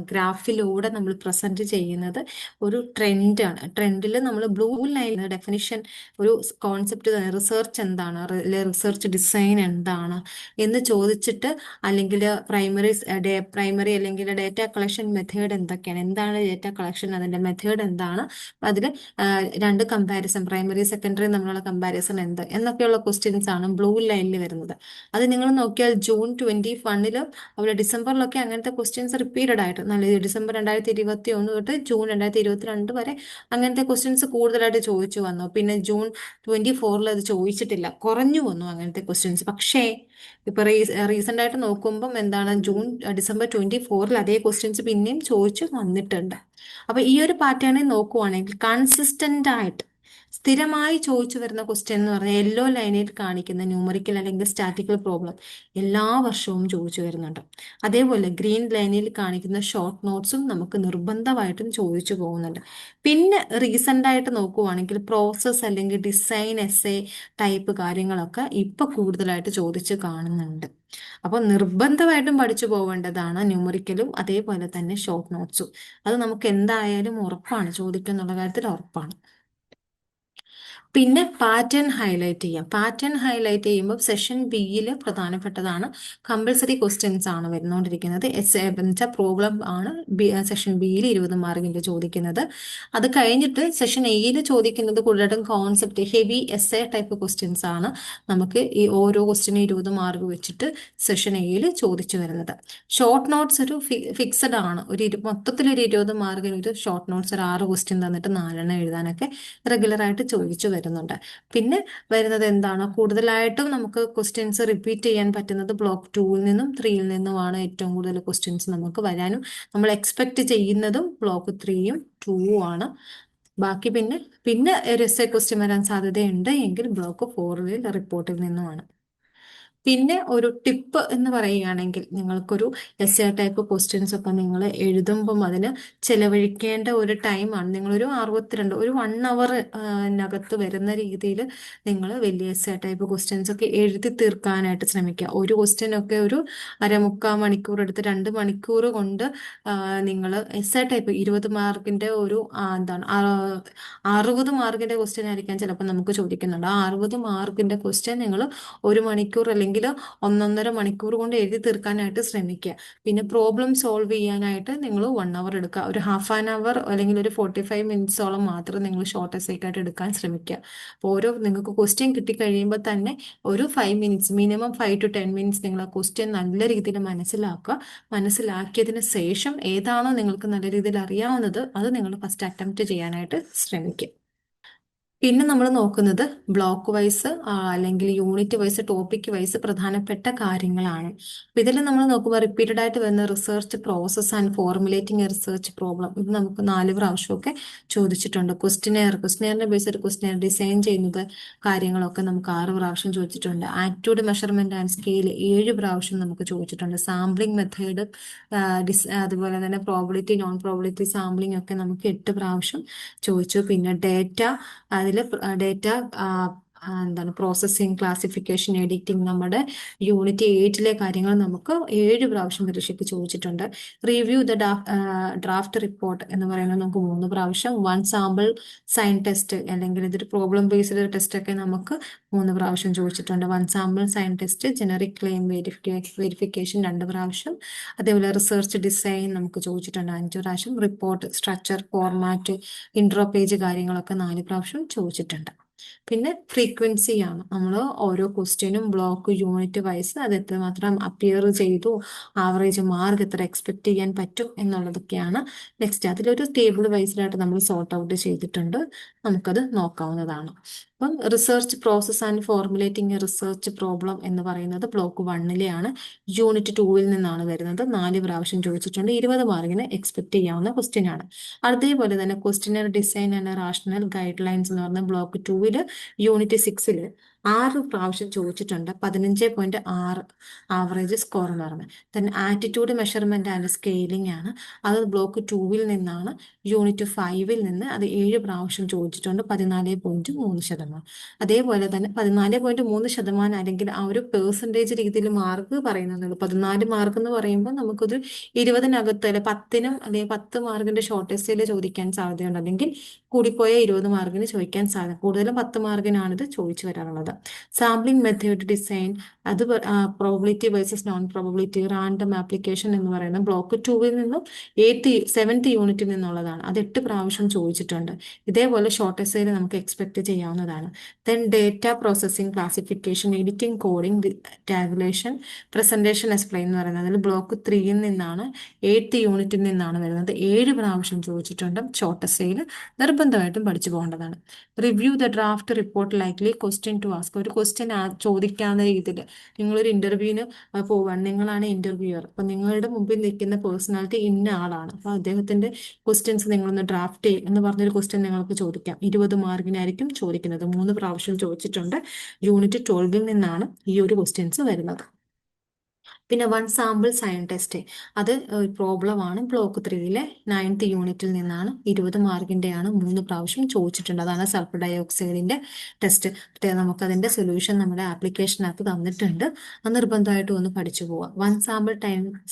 ഗ്രാഫിലൂടെ നമ്മൾ പ്രസന്റ് ചെയ്യുന്നത് ഒരു ട്രെൻഡാണ്. ട്രെൻഡിൽ നമ്മൾ ബ്ലൂ ലൈൻ ഡെഫിനിഷൻ ഒരു കോൺസെപ്റ്റ് തന്നെ, റിസർച്ച് എന്താണ്, റിസർച്ച് ഡിസൈൻ എന്താണ് എന്ന് ചോദിച്ചിട്ട്, അല്ലെങ്കിൽ പ്രൈമറി അല്ലെങ്കിൽ ഡേറ്റ കളക്ഷൻ മെത്തേഡ് എന്താണ് ഡേറ്റ കളക്ഷൻ, അതിന്റെ മെത്തേഡ് എന്താണ്, അതിൽ 2 കമ്പാരിസൺ പ്രൈമറി സെക്കൻഡറി തമ്മിലുള്ള കമ്പാരിസൺ എന്നൊക്കെയുള്ള ക്വസ്റ്റ്യൻസ് ആണ് ബ്ലൂ ലൈനിൽ വരുന്നത്. അത് നിങ്ങൾ നോക്കിയാൽ ജൂൺ 21 അതുപോലെ ഡിസംബറിലൊക്കെ അങ്ങനത്തെ ക്വസ്റ്റ്യൻസ് റിപ്പീറ്റഡ് ആയിട്ട് നല്ല ഡിസംബർ 2021 തൊട്ട് ജൂൺ 2022 വരെ അങ്ങനത്തെ ക്വസ്റ്റ്യൻസ് കൂടുതലായിട്ട് ചോദിച്ചു വന്നു. പിന്നെ ജൂൺ 24 അത് ചോദിച്ചിട്ടില്ല, കുറഞ്ഞു വന്നു അങ്ങനത്തെ ക്വസ്റ്റ്യൻസ്. പക്ഷേ ഇപ്പൊ റീസെന്റ് ആയിട്ട് നോക്കുമ്പം എന്താണ് ഡിസംബർ 24 അതേ ക്വസ്റ്റ്യൻസ് പിന്നെയും ചോദിച്ചു വന്നിട്ടുണ്ട്. അപ്പൊ ഈ ഒരു പാറ്റേണിൽ നോക്കുവാണെങ്കിൽ കൺസിസ്റ്റന്റ് ആയിട്ട് സ്ഥിരമായി ചോദിച്ചു വരുന്ന ക്വസ്റ്റ്യൻ എന്ന് പറഞ്ഞാൽ യെല്ലോ ലൈനിൽ കാണിക്കുന്ന ന്യൂമറിക്കൽ അല്ലെങ്കിൽ സ്റ്റാറ്റിക്കൽ പ്രോബ്ലം എല്ലാ വർഷവും ചോദിച്ചു വരുന്നുണ്ട്. അതേപോലെ ഗ്രീൻ ലൈനിൽ കാണിക്കുന്ന ഷോർട്ട് നോട്ട്സും നമുക്ക് നിർബന്ധമായിട്ടും ചോദിച്ചു പോകുന്നുണ്ട്. പിന്നെ റീസെന്റ് ആയിട്ട് നോക്കുവാണെങ്കിൽ പ്രോസസ് അല്ലെങ്കിൽ ഡിസൈൻ എസ്സേ ടൈപ്പ് കാര്യങ്ങളൊക്കെ ഇപ്പൊ കൂടുതലായിട്ട് ചോദിച്ച് കാണുന്നുണ്ട്. അപ്പോൾ നിർബന്ധമായിട്ടും പഠിച്ചു പോവേണ്ടതാണ് ന്യൂമറിക്കലും അതേപോലെ തന്നെ ഷോർട്ട് നോട്ട്സും. അത് നമുക്ക് എന്തായാലും ഉറപ്പാണ്, ചോദിക്കും എന്നുള്ള കാര്യത്തിൽ ഉറപ്പാണ്. പിന്നെ പാറ്റേൺ ഹൈലൈറ്റ് ചെയ്യാം. പാറ്റേൺ ഹൈലൈറ്റ് ചെയ്യുമ്പോൾ സെഷൻ ബിയിൽ പ്രധാനപ്പെട്ടതാണ്, കമ്പൽസറി ക്വസ്റ്റ്യൻസ് ആണ് വരുന്നോണ്ടിരിക്കുന്നത്. വെച്ചാൽ പ്രോബ്ലം ആണ് സെഷൻ ബിയിൽ 20 മാർക്കിന്റെ ചോദിക്കുന്നത്. അത് കഴിഞ്ഞിട്ട് സെഷൻ എയിൽ ചോദിക്കുന്നത് കൂടുതലായിട്ടും concept heavy essay type questions ആണ് നമുക്ക് ഈ ഓരോ ക്വസ്റ്റ്യനും 20 മാർക്ക് വെച്ചിട്ട് സെഷൻ എയിൽ ചോദിച്ചു വരുന്നത്. ഷോർട്ട് നോട്ട്സ് ഒരു ഫിക്സഡ് ആണ്, മൊത്തത്തിൽ ഒരു 20 മാർക്കിന് ഒരു ഷോർട്ട് നോട്ട്സ് ഒരു 6 ക്വസ്റ്റ്യൻ തന്നിട്ട് 4 എഴുതാനൊക്കെ റെഗുലർ ആയിട്ട് ചോദിച്ചു വരുന്നുണ്ട്. പിന്നെ വരുന്നത് എന്താണ്, കൂടുതലായിട്ടും നമുക്ക് ക്വസ്റ്റ്യൻസ് റിപ്പീറ്റ് ചെയ്യാൻ പറ്റുന്നത് ബ്ലോക്ക് 2 നിന്നും 3 നിന്നുമാണ് ഏറ്റവും കൂടുതൽ ക്വസ്റ്റ്യൻസ് നമുക്ക് വരാനും നമ്മൾ എക്സ്പെക്ട് ചെയ്യുന്നതും ബ്ലോക്ക് 3 2 ആണ്. ബാക്കി പിന്നെ ഒരു എസ്സേ ക്വസ്റ്റ്യൻ വരാൻ സാധ്യതയുണ്ട് എങ്കിൽ ബ്ലോക്ക് 4 റിപ്പോർട്ടിൽ നിന്നുമാണ്. പിന്നെ ഒരു ടിപ്പ് എന്ന് പറയുകയാണെങ്കിൽ നിങ്ങൾക്കൊരു എസ്സേ ടൈപ്പ് ക്വസ്റ്റ്യൻസ് ഒക്കെ നിങ്ങൾ എഴുതുമ്പം അതിന് ചെലവഴിക്കേണ്ട ഒരു ടൈമാണ് നിങ്ങളൊരു 1 അവറിനകത്ത് വരുന്ന രീതിയിൽ നിങ്ങൾ വലിയ എസ്സേ ടൈപ്പ് ക്വസ്റ്റ്യൻസ് ഒക്കെ എഴുതി തീർക്കാനായിട്ട് ശ്രമിക്കുക. ഒരു ക്വസ്റ്റ്യൻ ഒക്കെ ഒരു 1/4 മണിക്കൂർ എടുത്ത് 2 മണിക്കൂർ കൊണ്ട് നിങ്ങൾ എസ്സേ ടൈപ്പ് 20 മാർക്കിന്റെ ഒരു 60 മാർക്കിന്റെ ക്വസ്റ്റ്യൻ ആയിരിക്കാം ചിലപ്പോൾ നമുക്ക് ചോദിക്കുന്നുണ്ട്. ആ 60 മാർക്കിന്റെ ക്വസ്റ്റ്യൻ നിങ്ങൾ 1 മണിക്കൂർ അല്ലെങ്കിൽ 1.5 മണിക്കൂർ കൊണ്ട് എഴുതി തീർക്കാനായിട്ട് ശ്രമിക്കുക. പിന്നെ പ്രോബ്ലം സോൾവ് ചെയ്യാനായിട്ട് നിങ്ങൾ 1 അവർ എടുക്കുക. ഒരു ഹാഫ് ആൻ അവർ അല്ലെങ്കിൽ ഒരു 45 മിനിറ്റ്സോളം മാത്രം നിങ്ങൾ ഷോർട്ട് എസ്സേ ആയിട്ട് എടുക്കാൻ ശ്രമിക്കുക. അപ്പോൾ നിങ്ങൾക്ക് ക്വസ്റ്റ്യൻ കിട്ടിക്കഴിയുമ്പോൾ തന്നെ ഒരു 5 മിനിറ്റ്സ് മിനിമം 5 to 10 മിനിറ്റ്സ് നിങ്ങൾ ആ ക്വസ്റ്റ്യൻ നല്ല രീതിയിൽ മനസ്സിലാക്കുക. മനസ്സിലാക്കിയതിന് ശേഷം ഏതാണോ നിങ്ങൾക്ക് നല്ല രീതിയിൽ അറിയാവുന്നത് അത് നിങ്ങൾ ഫസ്റ്റ് അറ്റംപ്റ്റ് ചെയ്യാനായിട്ട് ശ്രമിക്കുക. പിന്നെ നമ്മൾ നോക്കുന്നത് ബ്ലോക്ക് വൈസ് അല്ലെങ്കിൽ യൂണിറ്റ് വൈസ് ടോപ്പിക് വൈസ് പ്രധാനപ്പെട്ട കാര്യങ്ങളാണ്. അപ്പൊ ഇതിൽ നമ്മൾ നോക്കുമ്പോൾ റിപ്പീറ്റഡ് ആയിട്ട് വരുന്ന research process and formulating A research problem, ഇത് നമുക്ക് 4 പ്രാവശ്യമൊക്കെ ചോദിച്ചിട്ടുണ്ട്. ക്വസ്റ്റിനെയറിന്റെ ബേസ് ഒരു ക്വസ്റ്റിനെയർ ഡിസൈൻ ചെയ്യുന്നത് കാര്യങ്ങളൊക്കെ നമുക്ക് 6 പ്രാവശ്യം ചോദിച്ചിട്ടുണ്ട്. ആറ്റിറ്റ്യൂഡ് മെഷർമെന്റ് ആൻഡ് സ്കെയിൽ 7 പ്രാവശ്യം നമുക്ക് ചോദിച്ചിട്ടുണ്ട്. സാമ്പിളിംഗ് മെത്തേഡ് അതുപോലെ തന്നെ പ്രോബിലിറ്റി നോൺ പ്രോബിലിറ്റി സാമ്പിളിംഗ് ഒക്കെ നമുക്ക് 8 പ്രാവശ്യം ചോദിച്ചു. പിന്നെ അതിൽ ഡേറ്റ എന്താണ് പ്രോസസ്സിങ്, ക്ലാസിഫിക്കേഷൻ, എഡിറ്റിംഗ്, നമ്മുടെ യൂണിറ്റ് 8 കാര്യങ്ങൾ നമുക്ക് 7 പ്രാവശ്യം പരീക്ഷയ്ക്ക് ചോദിച്ചിട്ടുണ്ട്. റിവ്യൂ ദ ഡ്രാഫ്റ്റ് റിപ്പോർട്ട് എന്ന് പറയുന്നത് നമുക്ക് 3 പ്രാവശ്യം. 1 സാമ്പിൾ സൈൻ ടെസ്റ്റ് അല്ലെങ്കിൽ ഇതൊരു പ്രോബ്ലം ബേസ്ഡ് ടെസ്റ്റ് ഒക്കെ നമുക്ക് 3 പ്രാവശ്യം ചോദിച്ചിട്ടുണ്ട്. 1 sample sign test, generic claim verification 2 പ്രാവശ്യം. അതേപോലെ റിസർച്ച് ഡിസൈൻ നമുക്ക് ചോദിച്ചിട്ടുണ്ട് 5 പ്രാവശ്യം. Report structure, format, intro page കാര്യങ്ങളൊക്കെ 4 പ്രാവശ്യം ചോദിച്ചിട്ടുണ്ട്. പിന്നെ ഫ്രീക്വൻസി ആണ്, നമ്മൾ ഓരോ ക്വസ്റ്റ്യനും ബ്ലോക്ക് യൂണിറ്റ് വൈസ് അത് എത്രമാത്രം അപ്പിയർ ചെയ്തു, ആവറേജ് മാർക്ക് എത്ര എക്സ്പെക്ട് ചെയ്യാൻ പറ്റും എന്നുള്ളതൊക്കെയാണ്. നെക്സ്റ്റ് അതിലൊരു ടേബിൾ വൈസിലായിട്ട് നമ്മൾ സോർട്ട് ഔട്ട് ചെയ്തിട്ടുണ്ട്, നമുക്കത് നോക്കാവുന്നതാണ്. അപ്പം research process and formulating A research problem എന്ന് പറയുന്നത് ബ്ലോക്ക് 1 യൂണിറ്റ് 2 നിന്നാണ് വരുന്നത്. 4 പ്രാവശ്യം ചോദിച്ചിട്ടുണ്ട്. 20 മാർക്കിന് എക്സ്പെക്ട് ചെയ്യാവുന്ന ക്വസ്റ്റ്യൻ ആണ്. അതേപോലെ തന്നെ questionnaire design and rational guide lines എന്ന് പറഞ്ഞ ബ്ലോക്ക് 2 യൂണിറ്റ് 6 6 പ്രാവശ്യം ചോദിച്ചിട്ടുണ്ട്. 15.6 ആവറേജ് സ്കോർ എന്ന് പറയുന്നത്. Then attitude measurement and scaling ആണ്, അത് ബ്ലോക്ക് 2 നിന്നാണ്. യൂണിറ്റ് 5 നിന്ന് അത് 7 പ്രാവശ്യം ചോദിച്ചിട്ടുണ്ട്. 14.3%. അതേപോലെ തന്നെ 14.3% അല്ലെങ്കിൽ ആ ഒരു പെർസെൻറ്റേജ് രീതിയിൽ മാർക്ക് പറയുന്നത് 14 മാർക്ക് എന്ന് പറയുമ്പോൾ നമുക്കൊരു 20-നകത്ത് അല്ലെ 10-നും അല്ലെങ്കിൽ 10 മാർക്കിന്റെ ഷോർട്ട് എസ്സേയിൽ ചോദിക്കാൻ സാധ്യതയുണ്ട്. അല്ലെങ്കിൽ കൂടിപ്പോയ 20 മാർക്കിന് ചോദിക്കാൻ സാധ്യത, കൂടുതലും 10 മാർക്കിനാണ് ഇത് ചോദിച്ചു വരാറുള്ളത്. സാമ്പിളിംഗ് മെത്തേഡ് ഡിസൈൻ അത് probability versus non probability random application എന്ന് പറയുന്നത് ബ്ലോക്ക് 2-ൽ നിന്നും 7th യൂണിറ്റിൽ നിന്നുള്ളതാണ്. അത് 8 പ്രാവശ്യം ചോദിച്ചിട്ടുണ്ട്. ഇതേപോലെ ഷോർട്ട് എസ്സേയിൽ നമുക്ക് എക്സ്പെക്ട് ചെയ്യാവുന്നതാണ്. Then data processing, classification, editing, coding, tabulation, presentation, explain എന്ന് പറയുന്നത് അതിൽ ബ്ലോക്ക് 3-ൽ നിന്നാണ് 8th യൂണിറ്റിൽ നിന്നാണ് വരുന്നത്. 7 പ്രാവശ്യം ചോദിച്ചിട്ടുണ്ട്. ഷോർട്ട് എസ്സേയിൽ നിർബന്ധമായിട്ടും പഠിച്ചു പോകേണ്ടതാണ്. Review the draft report likely question to ask. ഒരു ക്വസ്റ്റ്യൻ ചോദിക്കാവുന്ന രീതിയിൽ നിങ്ങളൊരു ഇന്റർവ്യൂവിന് പോവാൻ, നിങ്ങളാണ് ഇന്റർവ്യൂയർ, അപ്പൊ നിങ്ങളുടെ മുമ്പിൽ നിൽക്കുന്ന പേഴ്സണാലിറ്റി ഇന്ന ആളാണ്, അപ്പൊ അദ്ദേഹത്തിന്റെ ക്വസ്റ്റ്യൻസ് നിങ്ങളൊന്ന് ഡ്രാഫ്റ്റ് ചെയ്യും എന്ന് പറഞ്ഞൊരു ക്വസ്റ്റ്യൻ നിങ്ങൾക്ക് ചോദിക്കാം. 20 മാർക്കിനായിരിക്കും ചോദിക്കുന്നത്. 3 പ്രാവശ്യം ചോദിച്ചിട്ടുണ്ട്. യൂണിറ്റ് 12-ൽ നിന്നാണ് ഈ ഒരു ക്വസ്റ്റ്യൻസ് വരുന്നത്. പിന്നെ വൺ സാമ്പിൾ സയൻ ടെസ്റ്റ്, അത് ഒരു പ്രോബ്ലം ആണ്. ബ്ലോക്ക് 3-ലെ 9th യൂണിറ്റിൽ നിന്നാണ്. 20 മാർക്കിന്റെയാണ്. 3 പ്രാവശ്യം ചോദിച്ചിട്ടുണ്ട്. അതാണ് സൾഫർ ഡയോക്സൈഡിന്റെ ടെസ്റ്റ്. നമുക്കതിന്റെ സൊല്യൂഷൻ നമ്മുടെ ആപ്ലിക്കേഷനകത്ത് തന്നിട്ടുണ്ട്. അത് നിർബന്ധമായിട്ടും ഒന്ന് പഠിച്ചു പോവാം. വൺ സാമ്പിൾ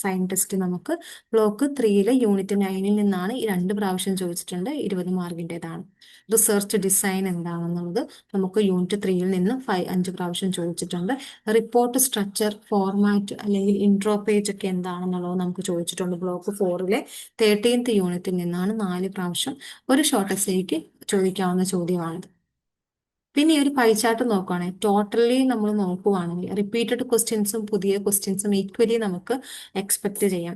സയൻ ടെസ്റ്റ് നമുക്ക് ബ്ലോക്ക് 3-ലെ യൂണിറ്റ് 9-ൽ നിന്നാണ്. 2 പ്രാവശ്യം ചോദിച്ചിട്ടുണ്ട്. 20 മാർക്കിന്റേതാണ്. റിസർച്ച് ഡിസൈൻ എന്താണെന്നുള്ളത് നമുക്ക് യൂണിറ്റ് 3-ൽ നിന്ന് 5 പ്രാവശ്യം ചോദിച്ചിട്ടുണ്ട്. റിപ്പോർട്ട് സ്ട്രക്ചർ, ഫോർമാറ്റ് അല്ലെങ്കിൽ ഇൻട്രോ പേജ് ഒക്കെ എന്താണെന്നുള്ളത് നമുക്ക് ചോദിച്ചിട്ടുണ്ട്. ബ്ലോക്ക് 4-ലെ 13th യൂണിറ്റിൽ നിന്നാണ്. 4 പ്രാവശ്യം ഒരു ഷോർട്ട് എസ്സേക്ക് ചോദിക്കാവുന്ന ചോദ്യമാണിത്. പിന്നെ ഈ ഒരു പൈ ചാർട്ട് നോക്കുകയാണെങ്കിൽ ടോട്ടലി നമ്മൾ നോക്കുവാണെങ്കിൽ റിപ്പീറ്റഡ് ക്വസ്റ്റ്യൻസും പുതിയ ക്വസ്റ്റ്യൻസും ഈക്വലി നമുക്ക് എക്സ്പെക്ട് ചെയ്യാം.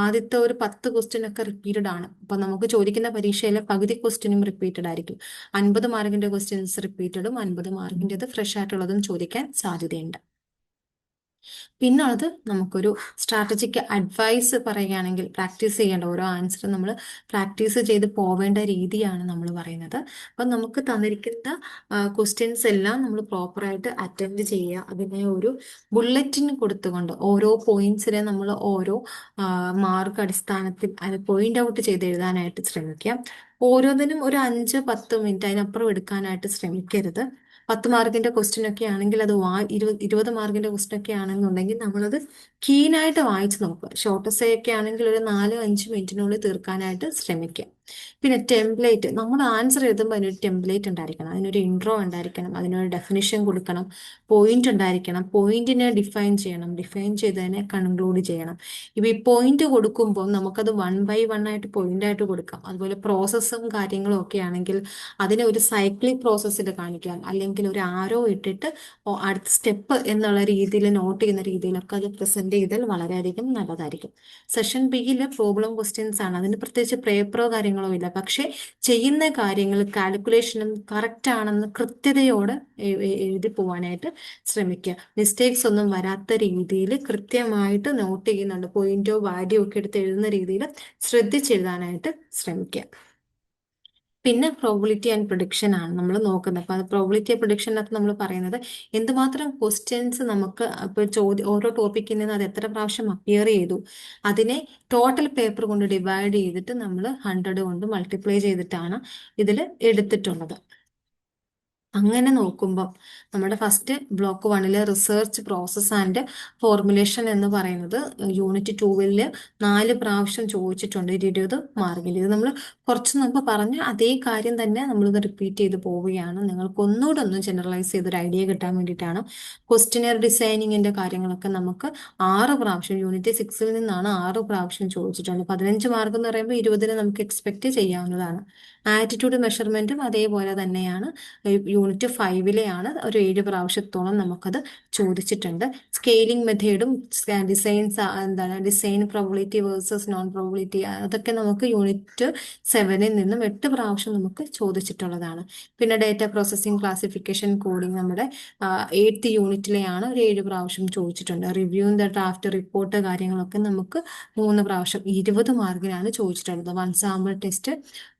ആദ്യത്തെ ഒരു 10 ക്വസ്റ്റ്യൻ ഒക്കെ റിപ്പീറ്റഡ് ആണ്. അപ്പൊ നമുക്ക് ചോദിക്കുന്ന പരീക്ഷയിലെ പകുതി ക്വസ്റ്റ്യനും റിപ്പീറ്റഡ് ആയിരിക്കും. 50 മാർക്കിന്റെ ക്വസ്റ്റ്യൻസ് റിപ്പീറ്റഡും 50 മാർക്കിൻ്റെത് ഫ്രഷ് ആയിട്ടുള്ളതും ചോദിക്കാൻ സാധ്യതയുണ്ട്. പിന്നുള്ളത് നമുക്കൊരു സ്ട്രാറ്റജിക്ക് അഡ്വൈസ് പറയുകയാണെങ്കിൽ പ്രാക്ടീസ് ചെയ്യേണ്ട ഓരോ ആൻസറും നമ്മൾ പ്രാക്ടീസ് ചെയ്ത് പോവേണ്ട രീതിയാണ് നമ്മൾ പറയുന്നത്. അപ്പം നമുക്ക് തന്നിരിക്കുന്ന ക്വസ്റ്റ്യൻസ് എല്ലാം നമ്മൾ പ്രോപ്പറായിട്ട് അറ്റൻഡ് ചെയ്യുക. അതിനെ ഒരു ബുള്ളറ്റിന് കൊടുത്തുകൊണ്ട് ഓരോ പോയിന്റ്സിനെ നമ്മൾ ഓരോ മാർക്ക് അടിസ്ഥാനത്തിൽ അത് പോയിന്റ് ഔട്ട് ചെയ്ത് എഴുതാനായിട്ട് ശ്രമിക്കുക. ഓരോന്നിനും ഒരു 5-10 മിനിറ്റ് അതിനപ്പുറം എടുക്കാനായിട്ട് ശ്രമിക്കരുത്. 10 മാർക്കിന്റെ ക്വസ്റ്റ്യൻ ഒക്കെ ആണെങ്കിൽ അത് 20 മാർക്കിന്റെ ക്വസ്റ്റ്യൻ ഒക്കെ ആണെന്നുണ്ടെങ്കിൽ നമ്മളത് കീനായിട്ട് വായിച്ചു നോക്കുക. ഷോർട്ട് എസ്സേ ഒക്കെ ആണെങ്കിൽ ഒരു 4-5 മിനിറ്റിനുള്ളിൽ തീർക്കാനായിട്ട് ശ്രമിക്കുക. പിന്നെ ടെംപ്ലേറ്റ്, നമ്മൾ ആൻസർ എഴുതുമ്പോൾ അതിനൊരു ടെംപ്ലേറ്റ് ഉണ്ടായിരിക്കണം. അതിനൊരു ഇൻട്രോ ഉണ്ടായിരിക്കണം. അതിനൊരു ഡെഫിനിഷൻ കൊടുക്കണം. പോയിന്റ് ഉണ്ടായിരിക്കണം. പോയിന്റിനെ ഡിഫൈൻ ചെയ്യണം. ഡിഫൈൻ ചെയ്തതിനെ കൺക്ലൂഡ് ചെയ്യണം. ഇപ്പൊ ഈ പോയിന്റ് കൊടുക്കുമ്പോൾ നമുക്കത് 1 by 1 ആയിട്ട് പോയിന്റ് ആയിട്ട് കൊടുക്കാം. അതുപോലെ പ്രോസസ്സും കാര്യങ്ങളും ഒക്കെ ആണെങ്കിൽ അതിനെ ഒരു സൈക്ലിക് പ്രോസസ്സിൽ കാണിക്കാം. അല്ലെങ്കിൽ ഒരു ആരോ ഇട്ടിട്ട് അടുത്ത സ്റ്റെപ്പ് എന്നുള്ള രീതിയിൽ നോട്ട് ചെയ്യുന്ന രീതിയിലൊക്കെ അത് പ്രസന്റ് ചെയ്താൽ വളരെയധികം നല്ലതായിരിക്കും. സെഷൻ ബിയിൽ പ്രോബ്ലം ക്വസ്റ്റ്യൻസ് ആണ്. അതിന് പ്രത്യേകിച്ച് പേപ്പറോ കാര്യങ്ങളോ ഇല്ല. പക്ഷെ ചെയ്യുന്ന കാര്യങ്ങൾ കാൽക്കുലേഷനും കറക്റ്റ് ആണെന്ന് കൃത്യതയോടെ എഴുതി പോവാനായിട്ട് ശ്രമിക്കുക. മിസ്റ്റേക്സ് ഒന്നും വരാത്ത രീതിയിൽ കൃത്യമായിട്ട് നോട്ട് ചെയ്യുന്നുണ്ട്. പോയിന്റോ വാല്യൂ ഒക്കെ എടുത്ത് എഴുതുന്ന രീതിയിൽ ശ്രദ്ധിച്ചെഴുതാനായിട്ട് ശ്രമിക്കുക. പിന്നെ പ്രോബിലിറ്റി ആൻഡ് പ്രൊഡിക്ഷൻ ആണ് നമ്മൾ നോക്കുന്നത്. അപ്പൊ അത് പ്രോബിലിറ്റി പ്രൊഡിക്ഷനകത്ത് നമ്മൾ പറയുന്നത് എന്തുമാത്രം ക്വസ്റ്റ്യൻസ് നമുക്ക് ഇപ്പൊ ഓരോ ടോപ്പിക്കിൽ നിന്ന് അത് എത്ര പ്രാവശ്യം അപ്പിയർ ചെയ്തു അതിനെ ടോട്ടൽ പേപ്പർ കൊണ്ട് ഡിവൈഡ് ചെയ്തിട്ട് നമ്മൾ 100 കൊണ്ട് മൾട്ടിപ്ലൈ ചെയ്തിട്ടാണ് ഇതിൽ എടുത്തിട്ടുള്ളത്. അങ്ങനെ നോക്കുമ്പോൾ നമ്മുടെ ഫസ്റ്റ് ബ്ലോക്ക് 1-ലെ റിസർച്ച് പ്രോസസ് ആൻഡ് ഫോർമുലേഷൻ എന്ന് പറയുന്നത് യൂണിറ്റ് 2-ല് 4 പ്രാവശ്യം ചോദിച്ചിട്ടുണ്ട്. 20 മാർക്കിൽ. ഇത് നമ്മൾ കുറച്ച് മുമ്പ് പറഞ്ഞ അതേ കാര്യം തന്നെ നമ്മളിത് റിപ്പീറ്റ് ചെയ്ത് പോവുകയാണ്. നിങ്ങൾക്ക് ഒന്നുകൂടെ ഒന്ന് ജനറലൈസ് ചെയ്തൊരു ഐഡിയ കിട്ടാൻ വേണ്ടിയിട്ടാണ്. ക്വസ്റ്റിനെയർ ഡിസൈനിങ്ങിന്റെ കാര്യങ്ങളൊക്കെ നമുക്ക് 6 പ്രാവശ്യം യൂണിറ്റ് 6-ൽ നിന്നാണ് 6 പ്രാവശ്യം ചോദിച്ചിട്ടുണ്ട്. 15 മാർക്ക് എന്ന് പറയുമ്പോൾ 20-ന് നമുക്ക് എക്സ്പെക്ട് ചെയ്യാവുന്നതാണ്. ആറ്റിറ്റ്യൂഡ് മെഷർമെന്റും അതേപോലെ തന്നെയാണ്. യൂണിറ്റ് 5-ലെയാണ്. ഒരു 7 പ്രാവശ്യത്തോളം നമുക്കത് ചോദിച്ചിട്ടുണ്ട്. സ്കെയിലിംഗ് മെത്തേഡും design probability versus non probability അതൊക്കെ നമുക്ക് യൂണിറ്റ് 7-ൽ നിന്നും 8 പ്രാവശ്യം നമുക്ക് ചോദിച്ചിട്ടുള്ളതാണ്. പിന്നെ ഡേറ്റ പ്രോസസ്സിംഗ്, ക്ലാസിഫിക്കേഷൻ, കോഡിംഗ് നമ്മുടെ 8th യൂണിറ്റിലെയാണ്. ഒരു 7 പ്രാവശ്യം ചോദിച്ചിട്ടുണ്ട്. റിവ്യൂ ദ ഡ്രാഫ്റ്റ് റിപ്പോർട്ട് കാര്യങ്ങളൊക്കെ നമുക്ക് 3 പ്രാവശ്യം 20 മാർക്കിനാണ് ചോദിച്ചിട്ടുള്ളത്. വൺ സാമ്പിൾ ടെസ്റ്റ്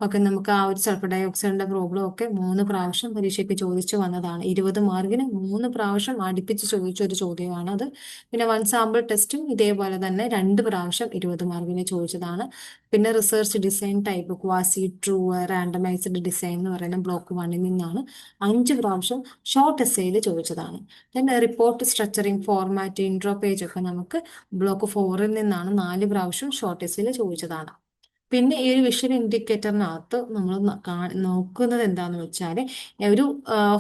ഒക്കെ നമുക്ക് ആ ഒരു സൾഫർ ഡയോക്സൈഡിന്റെ പ്രോബ്ലം ഒക്കെ 3 പ്രാവശ്യം പരീക്ഷയ്ക്ക് ചോദിച്ചു വന്നതാണ്. 20 മാർക്കിന് 3 പ്രാവശ്യം അടുപ്പിച്ച് ചോദിച്ച ഒരു ചോദ്യമാണ് അത്. പിന്നെ വൺ സാമ്പിൾ ടെസ്റ്റും ഇതേപോലെ തന്നെ 2 പ്രാവശ്യം 20 മാർക്കിന് ചോദിച്ചതാണ്. പിന്നെ research design type quasi, true, randomised design എന്ന് പറയുന്ന ബ്ലോക്ക് 1-ൽ നിന്നാണ് 5 പ്രാവശ്യം ഷോർട്ട് എസ്സേയിൽ ചോദിച്ചതാണ്. പിന്നെ report structuring, format, intro page ഒക്കെ നമുക്ക് ബ്ലോക്ക് 4-ൽ നിന്നാണ് 4 പ്രാവശ്യം ഷോർട്ട് എസ്സേയിൽ ചോദിച്ചതാണ്. പിന്നെ ഈ ഒരു വിഷ്വൽ ഇൻഡിക്കേറ്ററിനകത്ത് നമ്മൾ നോക്കുന്നത് എന്താണെന്ന് വെച്ചാൽ ഒരു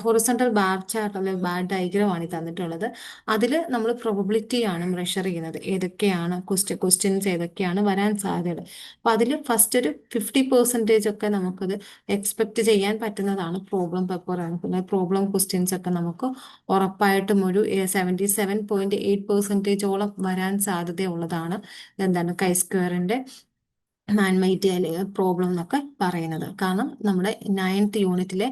ഹൊറിസോണ്ടൽ ബാർ ചാർട്ട് അല്ലെങ്കിൽ ബാർ ഡയഗ്രാം ആണ് ഈ തന്നിട്ടുള്ളത്. അതിൽ നമ്മൾ പ്രോബബിലിറ്റി ആണ് മെഷർ ചെയ്യുന്നത്, ഏതൊക്കെയാണ് ക്വസ്റ്റ്യൻസ് ഏതൊക്കെയാണ് വരാൻ സാധ്യത. അപ്പം അതിൽ ഫസ്റ്റ് ഒരു 50% ഒക്കെ നമുക്കത് എക്സ്പെക്ട് ചെയ്യാൻ പറ്റുന്നതാണ് പ്രോബ്ലം പേപ്പറാണ്. പിന്നെ പ്രോബ്ലം ക്വസ്റ്റ്യൻസ് ഒക്കെ നമുക്ക് ഉറപ്പായിട്ടും ഒരു 77.8% വരാൻ സാധ്യതയുള്ളതാണ്. എന്താണ് കൈ സ്ക്വയറിന്റെ മാൻമൈറ്റ് പ്രോബ്ലം എന്നൊക്കെ പറയുന്നത്. കാരണം നമ്മുടെ 9th യൂണിറ്റിലെ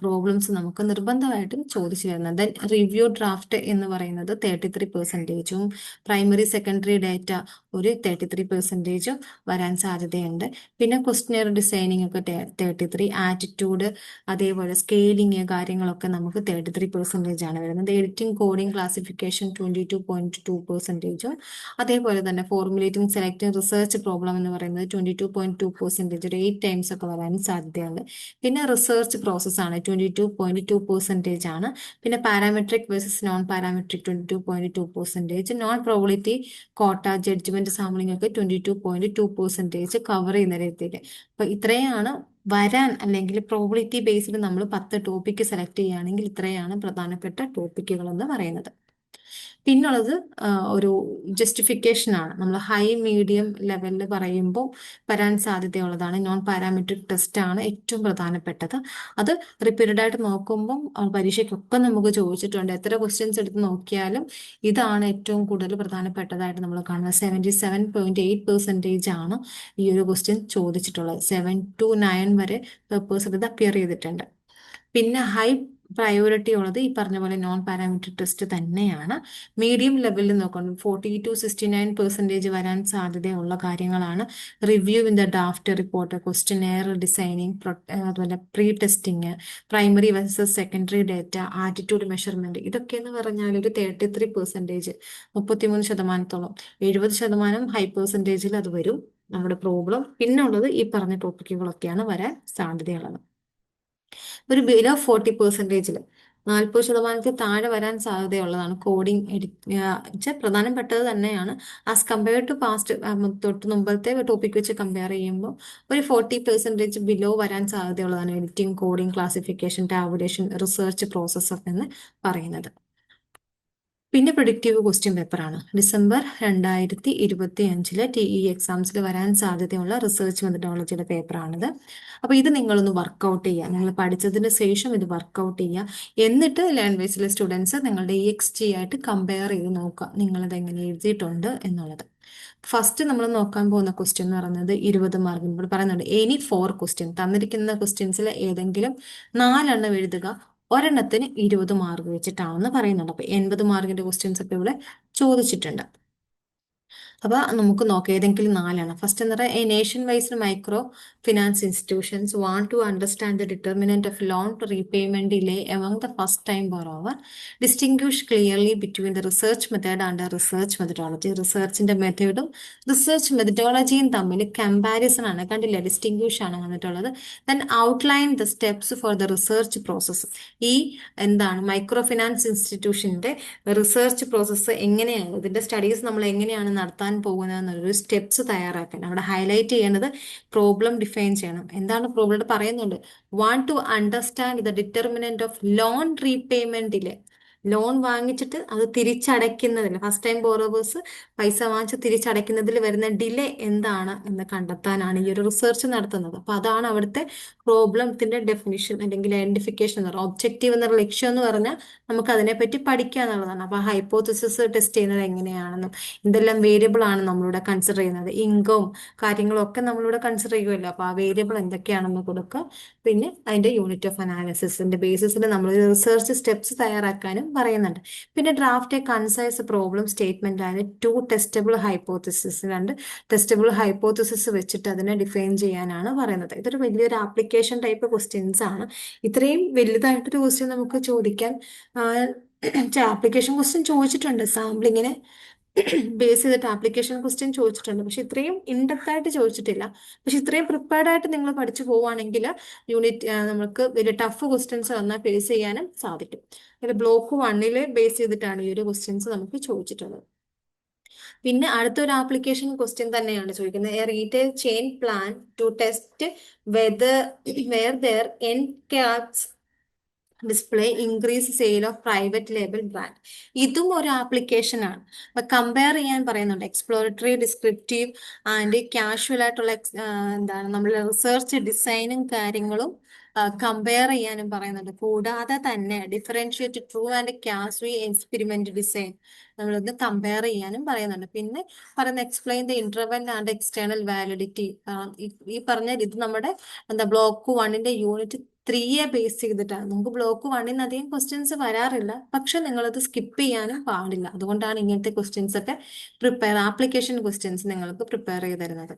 പ്രോബ്ലംസ് നമുക്ക് നിർബന്ധമായിട്ടും ചോദിച്ചു വരുന്നത്. ദെൻ റിവ്യൂ ഡ്രാഫ്റ്റ് എന്ന് പറയുന്നത് 33%, പ്രൈമറി സെക്കൻഡറി ഡേറ്റ ഒരു 33% വരാൻ സാധ്യതയുണ്ട്. പിന്നെ ക്വസ്റ്റ്യനർ ഡിസൈനിങ് ഒക്കെ 33, ആറ്റിറ്റ്യൂഡ് അതേപോലെ സ്കെയിലിങ് കാര്യങ്ങളൊക്കെ നമുക്ക് 33% ആണ് വരുന്നത്. എഡിറ്റിംഗ് കോഡിംഗ് ക്ലാസിഫിക്കേഷൻ 22.2%, അതേപോലെ തന്നെ ഫോർമുലേറ്റിംഗ് സെലക്ടിംഗ് റിസർച്ച് പ്രോബ്ലം എന്ന് പറയുന്നത് 22.2%, ഒരു 8 ടൈംസ് ഒക്കെ വരാൻ സാധ്യതയുണ്ട്. പിന്നെ റിസർച്ച് പ്രോസസ് ആണ് 22.2% ആണ്. പിന്നെ parametric versus non parametric 22.2%, non probability കോട്ട ജഡ്ജ്മെന്റ് സാമ്പിളിംഗ് ഒക്കെ 22.2% കവർ ചെയ്യുന്ന രീതിയിൽ. അപ്പൊ ഇത്രയാണ് വരാൻ, അല്ലെങ്കിൽ പ്രോബിലിറ്റി ബേസ്ഡ് നമ്മൾ 10 ടോപ്പിക്ക് സെലക്ട് ചെയ്യുകയാണെങ്കിൽ ഇത്രയാണ് പ്രധാനപ്പെട്ട ടോപ്പിക്കുകൾ എന്ന് പറയുന്നത്. പിന്നുള്ളത് ഒരു ജസ്റ്റിഫിക്കേഷൻ ആണ്. നമ്മൾ ഹൈ മീഡിയം ലെവലിൽ പറയുമ്പോൾ വരാൻ സാധ്യതയുള്ളതാണ് നോൺ പാരാമെട്രിക് ടെസ്റ്റ് ആണ് ഏറ്റവും പ്രധാനപ്പെട്ടത്. അത് റിപ്പീറ്റഡ് ആയിട്ട് നോക്കുമ്പം പരീക്ഷയ്ക്കൊക്കെ നമുക്ക് ചോദിച്ചിട്ടുണ്ട്. എത്ര ക്വസ്റ്റ്യൻസ് എടുത്ത് നോക്കിയാലും ഇതാണ് ഏറ്റവും കൂടുതൽ പ്രധാനപ്പെട്ടതായിട്ട് നമ്മൾ കാണുന്നത്. 77.8% ആണ് ഈ ഒരു ക്വസ്റ്റ്യൻ ചോദിച്ചിട്ടുള്ളത്. 7 to 9 വരെ പേപ്പേഴ്സ് ഇത് അപ്പിയർ ചെയ്തിട്ടുണ്ട്. പിന്നെ ഹൈ പ്രയോറിറ്റി ഉള്ളത് ഈ പറഞ്ഞ പോലെ നോൺ പാരാമെട്രിക് ടെസ്റ്റ് തന്നെയാണ്. മീഡിയം ലെവലിൽ നോക്കുന്നത് 40 to 69% വരാൻ സാധ്യതയുള്ള കാര്യങ്ങളാണ് review in the draft report, questionnaire designing, അതുപോലെ pre testing, primary versus secondary data, attitude measurement. ഇതൊക്കെ എന്ന് പറഞ്ഞാൽ ഒരു 33%, 33%, 70% ഹൈ പെർസെൻറ്റേജിൽ അത് വരും നമ്മുടെ പ്രോബ്ലം. പിന്നുള്ളത് ഈ പറഞ്ഞ ടോപ്പിക്കുകളൊക്കെയാണ് വരാൻ സാധ്യതയുള്ളത്. ഒരു ബിലോ 40%, 40% താഴെ വരാൻ സാധ്യതയുള്ളതാണ് കോഡിംഗ് പ്രധാനപ്പെട്ടത് തന്നെയാണ്. ആസ് കമ്പയർ ടു പാസ്റ്റ്, തൊട്ട് മുമ്പത്തെ ടോപ്പിക് വെച്ച് കമ്പയർ ചെയ്യുമ്പോൾ ഒരു 40% ബിലോ വരാൻ സാധ്യതയുള്ളതാണ് editing, coding, classification, tabulation, research processor എന്ന് പറയുന്നത്. പിന്നെ പ്രിഡിക്റ്റീവ് ക്വസ്റ്റ്യൻ പേപ്പറാണ്. ഡിസംബർ 2025 TE എക്സാംസിൽ വരാൻ സാധ്യതയുള്ള റിസർച്ച് മെത്തഡോളജിയുടെ പേപ്പറാണിത്. അപ്പോൾ ഇത് നിങ്ങളൊന്ന് വർക്കൗട്ട് ചെയ്യുക. നിങ്ങൾ പഠിച്ചതിന് ശേഷം ഇത് വർക്കൗട്ട് ചെയ്യുക. എന്നിട്ട് ലേൺവേസിലെ സ്റ്റുഡൻസ് നിങ്ങളുടെ EXT ആയിട്ട് കമ്പയർ ചെയ്ത് നോക്കുക നിങ്ങളിത് എങ്ങനെ എഴുതിയിട്ടുണ്ട് എന്നുള്ളത്. ഫസ്റ്റ് നമ്മൾ നോക്കാൻ പോകുന്ന ക്വസ്റ്റ്യൻ എന്ന് പറയുന്നത് 20 മാർക്കിന്. ഇവിടെ പറയുന്നുണ്ട് എനി 4 ക്വസ്റ്റ്യൻ, തന്നിരിക്കുന്ന ക്വസ്റ്റ്യൻസിൽ ഏതെങ്കിലും 4 എണ്ണം എഴുതുക, ഒരെണ്ണത്തിന് 20 മാർക്ക് വെച്ചിട്ടാണെന്ന് പറയുന്നുണ്ട്. അപ്പൊ 80 മാർക്കിന്റെ ക്വസ്റ്റ്യൻസ് ഒക്കെ ഇവിടെ ചോദിച്ചിട്ടുണ്ട്. അപ്പൊ നമുക്ക് നോക്കാം ഏതെങ്കിലും 4 ഫസ്റ്റ് എന്ന് പറയുക, a nation wise micro finance institutions want to understand the determinant of loan repayment delay among the first time borrower, distinguish clearly between the research method and research methodology. റിസർച്ചിന്റെ മെത്തേഡും റിസർച്ച് മെത്തഡോളജിയും തമ്മിൽ comparison ആണ്, കണ്ടില്ല, distinguish ആണ് വന്നിട്ടുള്ളത്. Then outline the steps for the research process. ഈ എന്താണ് മൈക്രോ ഫിനാൻസ് ഇൻസ്റ്റിറ്റ്യൂഷന്റെ റിസർച്ച് പ്രോസസ്സ് എങ്ങനെയാണ്, ഇതിന്റെ സ്റ്റഡീസ് നമ്മൾ എങ്ങനെയാണ് നടത്താൻ പോകുന്നതെന്നൊരു സ്റ്റെപ്സ് തയ്യാറാക്കാൻ. അവിടെ ഹൈലൈറ്റ് ചെയ്യേണ്ടത് പ്രോബ്ലം ഡിഫൈൻ ചെയ്യണം. എന്താണ് പ്രോബ്ലം പറയുന്നുണ്ട്? Want to understand the determinant of loan repayment delay. Loan വാങ്ങിച്ചിട്ട് അത് തിരിച്ചടയ്ക്കുന്നതിൽ, ഫസ്റ്റ് ടൈം ബോറോവേഴ്സ് പൈസ വാങ്ങിച്ച് തിരിച്ചടയ്ക്കുന്നതിൽ വരുന്ന ഡിലേ എന്താണ് എന്ന് കണ്ടെത്താനാണ് ഈ ഒരു റിസർച്ച് നടത്തുന്നത്. അപ്പൊ അതാണ് അവിടുത്തെ പ്രോബ്ലത്തിന്റെ ഡെഫിനിഷൻ അല്ലെങ്കിൽ ഐഡന്റിഫിക്കേഷൻ എന്ന് പറയുന്നത്. ഒബ്ജക്റ്റീവ് എന്നുള്ള ലക്ഷ്യം എന്ന് പറഞ്ഞാൽ നമുക്ക് അതിനെപ്പറ്റി പഠിക്കുക എന്നുള്ളതാണ്. അപ്പൊ ഹൈപ്പോത്തസിസ് ടെസ്റ്റ് ചെയ്യുന്നത് എങ്ങനെയാണെന്നും എന്തെല്ലാം വേരിയബിൾ ആണ് നമ്മളിവിടെ കൺസിഡർ ചെയ്യുന്നത്, ഇൻകവും കാര്യങ്ങളും ഒക്കെ നമ്മളിവിടെ കൺസിഡർ ചെയ്യുമല്ലോ. അപ്പൊ ആ വേരിയബിൾ എന്തൊക്കെയാണെന്ന് കൊടുക്കുക. പിന്നെ അതിന്റെ യൂണിറ്റ് ഓഫ് അനാലിസിന്റെ ബേസിസിൽ നമ്മൾ റിസർച്ച് സ്റ്റെപ്സ് തയ്യാറാക്കാനും പറയുന്നുണ്ട്. പിന്നെ draft A concise problem statement ആണ് 2 ടെസ്റ്റബിൾ ഹൈപ്പോത്തസിസ്, 2 ടെസ്റ്റബിൾ ഹൈപ്പോത്തസിസ് വെച്ചിട്ട് അതിനെ ഡിഫൈൻ ചെയ്യാനാണ് പറയുന്നത്. ഇതൊരു വലിയൊരു ആപ്ലിക്കേഷൻ ടൈപ്പ് ക്വസ്റ്റ്യൻസ് ആണ്. ഇത്രയും വലുതായിട്ടൊരു ക്വസ്റ്റ്യൻ നമുക്ക് ചോദിക്കാൻ ആപ്ലിക്കേഷൻ ക്വസ്റ്റ്യൻ ചോദിച്ചിട്ടുണ്ട്, സാമ്പിളിങ്ങിനെ ബേസ് ചെയ്തിട്ട് ആപ്ലിക്കേഷൻ ക്വസ്റ്റ്യൻ ചോദിച്ചിട്ടുണ്ട്. പക്ഷെ ഇത്രയും ഇൻഡെപ്ത് ആയിട്ട് ചോദിച്ചിട്ടില്ല. പക്ഷെ ഇത്രയും പ്രിപ്പയർഡ് ആയിട്ട് നിങ്ങൾ പഠിച്ചു പോവുകയാണെങ്കിൽ യൂണിറ്റ് നമുക്ക് വലിയ ടഫ് ക്വസ്റ്റ്യൻസ് വന്നാൽ ഫേസ് ചെയ്യാനും സാധിക്കും. ബ്ലോക്ക് 1 ബേസ് ചെയ്തിട്ടാണ് ഈ ഒരു ക്വസ്റ്റ്യൻസ് നമുക്ക് ചോദിച്ചിട്ടുള്ളത്. പിന്നെ അടുത്തൊരു ആപ്ലിക്കേഷൻ ക്വസ്റ്റ്യൻ തന്നെയാണ് ചോദിക്കുന്നത്. A retail chain plan to test where there end caps display increase sale of private label brand. ഇതും ഒരു ആപ്ലിക്കേഷൻ ആണ്. അപ്പൊ കമ്പയർ ചെയ്യാൻ പറയുന്നുണ്ട്. എക്സ്പ്ലോറട്ടറി, ഡിസ്ക്രിപ്റ്റീവ് ആൻഡ് കാഷ്വൽ ആയിട്ടുള്ള എന്താണ് നമ്മൾ റിസർച്ച് ഡിസൈനും കാര്യങ്ങളും കമ്പയർ ചെയ്യാനും പറയുന്നുണ്ട്. കൂടാതെ തന്നെ differentiate true and quasi experiment design നമ്മളൊന്ന് കമ്പയർ ചെയ്യാനും പറയുന്നുണ്ട്. പിന്നെ പറയുന്ന explain the interval and external validity. ഈ പറഞ്ഞ ഇത് നമ്മുടെ ബ്ലോക്ക് 1ന്റെ യൂണിറ്റ് 3യെ ബേസ് ചെയ്തിട്ടാണ്. നമുക്ക് ബ്ലോക്ക് 1ന് അധികം ക്വസ്റ്റ്യൻസ് വരാറില്ല, പക്ഷെ നിങ്ങളത് സ്കിപ്പ് ചെയ്യാനും പാടില്ല. അതുകൊണ്ടാണ് ഇങ്ങനത്തെ ക്വസ്റ്റ്യൻസ് ഒക്കെ ആപ്ലിക്കേഷൻ ക്വസ്റ്റ്യൻസ് നിങ്ങൾക്ക് പ്രിപ്പയർ ചെയ്ത് തരുന്നത്.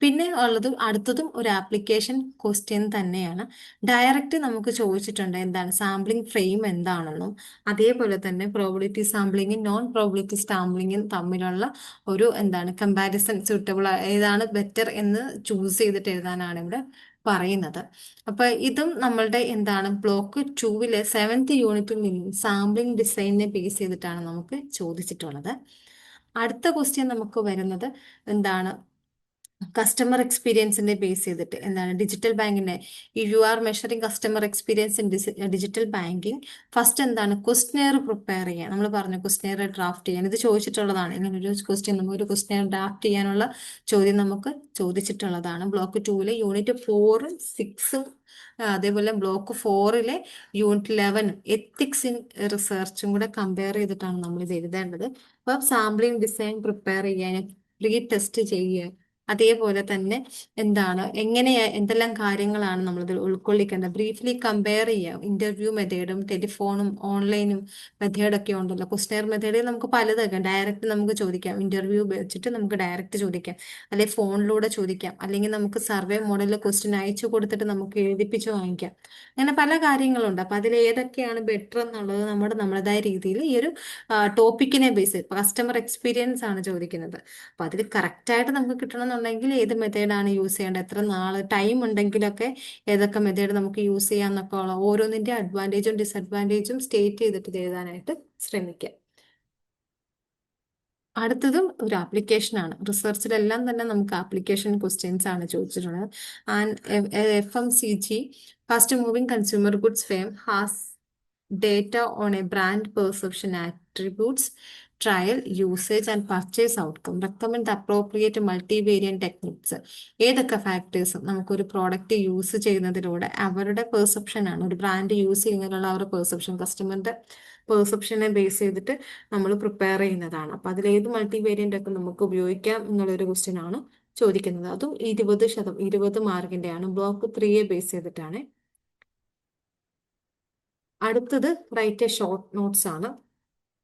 പിന്നെ ഉള്ളത് അടുത്തതും ഒരു ആപ്ലിക്കേഷൻ ക്വസ്റ്റ്യൻ തന്നെയാണ്. ഡയറക്റ്റ് നമുക്ക് ചോദിച്ചിട്ടുണ്ട് എന്താണ് സാമ്പിളിംഗ് ഫ്രെയിം എന്താണെന്നും അതേപോലെ തന്നെ പ്രോബിലിറ്റി സാമ്പിളിങ്ങും നോൺ പ്രോബിലിറ്റി സാമ്പിളിങ്ങും തമ്മിലുള്ള ഒരു കമ്പാരിസൺ സൂട്ടബിൾ ഏതാണ് ബെറ്റർ എന്ന് ചൂസ് ചെയ്തിട്ട് എഴുതാനാണ് ഇവിടെ പറയുന്നത്. അപ്പൊ ഇതും നമ്മളുടെ ബ്ലോക്ക് 2ലെ 7th യൂണിറ്റിൽ നിന്നും സാമ്പിളിംഗ് ഡിസൈനിനെ ബേസ് ചെയ്തിട്ടാണ് നമുക്ക് ചോദിച്ചിട്ടുള്ളത്. അടുത്ത ക്വസ്റ്റ്യൻ നമുക്ക് വരുന്നത് കസ്റ്റമർ എക്സ്പീരിയൻസിനെ ബേസ് ചെയ്തിട്ട് ഡിജിറ്റൽ ബാങ്കിന്റെ you are measuring customer experience in digital banking. First questionnaire prepare ചെയ്യാൻ നമ്മൾ പറഞ്ഞു, ക്വസ്റ്റ്യനെയർ ഡ്രാഫ്റ്റ് ചെയ്യാൻ. ഇത് ചോദിച്ചിട്ടുള്ളതാണ്. ഇങ്ങനൊരു ക്വസ്റ്റ്യൻ നമുക്കൊരു ക്വസ്റ്റ്യനെയർ ഡ്രാഫ്റ്റ് ചെയ്യാനുള്ള ചോദ്യം നമുക്ക് ചോദിച്ചിട്ടുള്ളതാണ്. ബ്ലോക്ക് 2ലെ യൂണിറ്റ് 4, 6 അതേപോലെ ബ്ലോക്ക് 4ലെ യൂണിറ്റ് 11 എത്തിക്സ് ഇൻ റിസർച്ചും കൂടെ കമ്പയർ ചെയ്തിട്ടാണ് നമ്മൾ ഇത് എഴുതേണ്ടത്. അപ്പൊ സാമ്പിളിംഗ് ഡിസൈൻ പ്രിപ്പയർ ചെയ്യാൻ, പ്രീ ടെസ്റ്റ് ചെയ്യുക, അതേപോലെ തന്നെ എന്തെല്ലാം കാര്യങ്ങളാണ് നമ്മളിതിൽ ഉൾക്കൊള്ളിക്കേണ്ടത്. ബ്രീഫ്ലി കമ്പയർ ചെയ്യുക. ഇന്റർവ്യൂ മെത്തേഡും ടെലിഫോണും ഓൺലൈനും മെത്തേഡൊക്കെ ഉണ്ടല്ലോ. ക്വസ്റ്റ്യനെയർ മെത്തേഡ് നമുക്ക് പലതൊക്കെ ഡയറക്റ്റ് നമുക്ക് ചോദിക്കാം. ഇന്റർവ്യൂ വെച്ചിട്ട് നമുക്ക് ഡയറക്റ്റ് ചോദിക്കാം, അല്ലെങ്കിൽ ഫോണിലൂടെ ചോദിക്കാം, അല്ലെങ്കിൽ നമുക്ക് സർവേ മോഡലിൽ ക്വസ്റ്റ്യൻ അയച്ചു കൊടുത്തിട്ട് നമുക്ക് എഴുതിപ്പിച്ച് വാങ്ങിക്കാം. അങ്ങനെ പല കാര്യങ്ങളുണ്ട്. അപ്പൊ അതിൽ ഏതൊക്കെയാണ് ബെറ്റർ എന്നുള്ളത് നമ്മുടേതായ രീതിയിൽ ഈ ഒരു ടോപ്പിക്കിനെ ബേസ് ചെയ്ത് കസ്റ്റമർ എക്സ്പീരിയൻസ് ആണ് ചോദിക്കുന്നത്. അപ്പൊ അതിൽ കറക്റ്റായിട്ട് നമുക്ക് കിട്ടണമെന്നുണ്ടെങ്കിൽ ഏത് മെത്തേഡാണ് യൂസ് ചെയ്യേണ്ടത്, എത്ര നാള് ടൈം ഉണ്ടെങ്കിലൊക്കെ ഏതൊക്കെ മെത്തേഡ് നമുക്ക് യൂസ് ചെയ്യാന്നൊക്കെ ഉള്ള ഓരോന്നിന്റെ അഡ്വാൻറ്റേജും ഡിസഡ്വാൻറ്റേജും സ്റ്റേറ്റ് ചെയ്തിട്ട് എഴുതാനായിട്ട് ശ്രമിക്കാം. അടുത്തതും ഒരു ആപ്ലിക്കേഷൻ ആണ്. റിസർച്ചിലെല്ലാം തന്നെ നമുക്ക് ആപ്ലിക്കേഷൻ ക്വസ്റ്റ്യൻസ് ആണ് ചോദിച്ചിട്ടുള്ളത്. And FMCG fast moving consumer goods firm has data on a brand perception attributes trial usage and purchase outcome recommend appropriate multivariant techniques. ഏതൊക്കെ ഫാക്ടേഴ്സ് നമുക്കൊരു പ്രോഡക്റ്റ് യൂസ് ചെയ്യുന്നതിലൂടെ അവരുടെ പെർസെപ്ഷൻ ആണ്, ഒരു ബ്രാൻഡ് യൂസ് ചെയ്യുന്നതിലുള്ള അവരുടെ perception, കസ്റ്റമറിന്റെ പെർസെപ്ഷനെ base ചെയ്തിട്ട് നമ്മൾ prepare ചെയ്യുന്നതാണ്. അപ്പൊ അതിലേത് മൾട്ടിവേരിയന്റ് ഒക്കെ നമുക്ക് ഉപയോഗിക്കാം എന്നുള്ളൊരു ക്വസ്റ്റ്യൻ ആണ് ചോദിക്കുന്നത്. അതും 20 മാർക്കിന്റെ ആണ്. ബ്ലോക്ക് 3യെ ബേസ് ചെയ്തിട്ടാണ്. അടുത്തത് റൈറ്റ് എ ഷോർട്ട് നോട്ട്സ് ആണ്.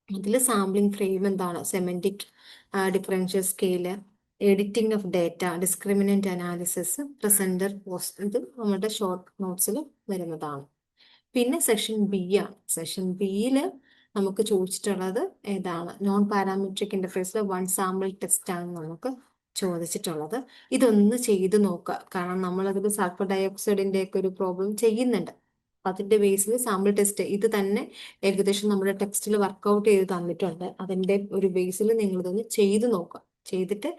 ഇതിൽ sampling frame semantic differential scale, editing of data, discriminant analysis, presenter post, ഇത് നമ്മുടെ ഷോർട്ട് നോട്ട്സിൽ വരുന്നതാണ്. പിന്നെ സെക്ഷൻ ബി ആണ്. സെക്ഷൻ ബിയിൽ നമുക്ക് ചോദിച്ചിട്ടുള്ളത് നോൺ പാരാമെട്രിക് ഇന്റർഫേസിലെ 1 സാമ്പിൾ ടെസ്റ്റ് ആണ് നമുക്ക് ചോദിച്ചിട്ടുള്ളത്. ഇതൊന്ന് ചെയ്ത് നോക്കുക. കാരണം നമ്മളതിൽ സൾഫർ ഡയോക്സൈഡിന്റെ ഒക്കെ ഒരു പ്രോബ്ലം ചെയ്യുന്നുണ്ട്. അതിന്റെ ബേസിൽ സാമ്പിൾ ടെസ്റ്റ് ഇത് തന്നെ ഏകദേശം നമ്മുടെ ടെക്സ്റ്റിൽ വർക്ക്ഔട്ട് ചെയ്ത് തന്നിട്ടുണ്ട്. അതിന്റെ ഒരു ബേസിൽ നിങ്ങൾ ഇതൊന്ന് ചെയ്ത് നോക്കുക. ചെയ്തിട്ട്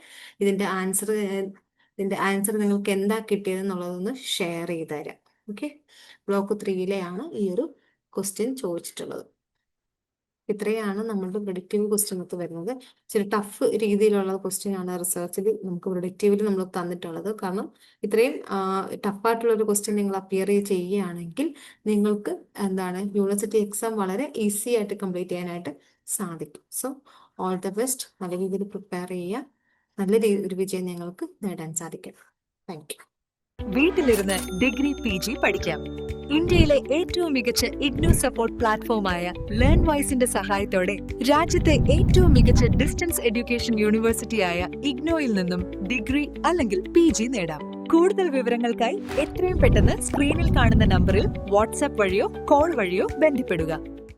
ഇതിന്റെ ആൻസർ നിങ്ങൾക്ക് എന്താ കിട്ടിയതെന്നുള്ളതൊന്ന് ഷെയർ ചെയ്ത് തരാം. ഓക്കെ, ബ്ലോക്ക് 3ലെയാണ് ഈ ഒരു ക്വസ്റ്റ്യൻ ചോദിച്ചിട്ടുള്ളത്. ഇത്രയാണ് നമ്മളുടെ പ്രിഡിക്റ്റീവ് ക്വസ്റ്റ്യൻ ഒക്കെ വരുന്നത്. ഇച്ചിരി ടഫ് രീതിയിലുള്ള ക്വസ്റ്റ്യൻ ആണ് റിസർച്ചിൽ നമുക്ക് പ്രിഡിക്റ്റീവിൽ നമ്മൾ തന്നിട്ടുള്ളത്. കാരണം ഇത്രയും ടഫായിട്ടുള്ള ഒരു ക്വസ്റ്റ്യൻ നിങ്ങൾ അപ്പിയർ ചെയ്യുകയാണെങ്കിൽ നിങ്ങൾക്ക് യൂണിവേഴ്സിറ്റി എക്സാം വളരെ ഈസി ആയിട്ട് കംപ്ലീറ്റ് ചെയ്യാനായിട്ട് സാധിക്കും. So all the best. നല്ല രീതിയിൽ പ്രിപ്പയർ ചെയ്യുക. നല്ല ഒരു വിജയം നിങ്ങൾക്ക് നേടാൻ സാധിക്കും. Thank you.
വീട്ടിലിരുന്ന് ഡിഗ്രി PG പഠിക്കാം. ഇന്ത്യയിലെ ഏറ്റവും മികച്ച ഇഗ്നോ സപ്പോർട്ട് പ്ലാറ്റ്ഫോമായ ലേൺവൈസിന്റെ സഹായത്തോടെ രാജ്യത്തെ ഏറ്റവും മികച്ച ഡിസ്റ്റൻസ് എഡ്യൂക്കേഷൻ യൂണിവേഴ്സിറ്റിയായ ഇഗ്നോയിൽ നിന്നും ഡിഗ്രി അല്ലെങ്കിൽ PG നേടാം. കൂടുതൽ വിവരങ്ങൾക്കായി എത്രയും പെട്ടെന്ന് സ്ക്രീനിൽ കാണുന്ന നമ്പറിൽ വാട്സാപ്പ് വഴിയോ കോൾ വഴിയോ ബന്ധപ്പെടുക.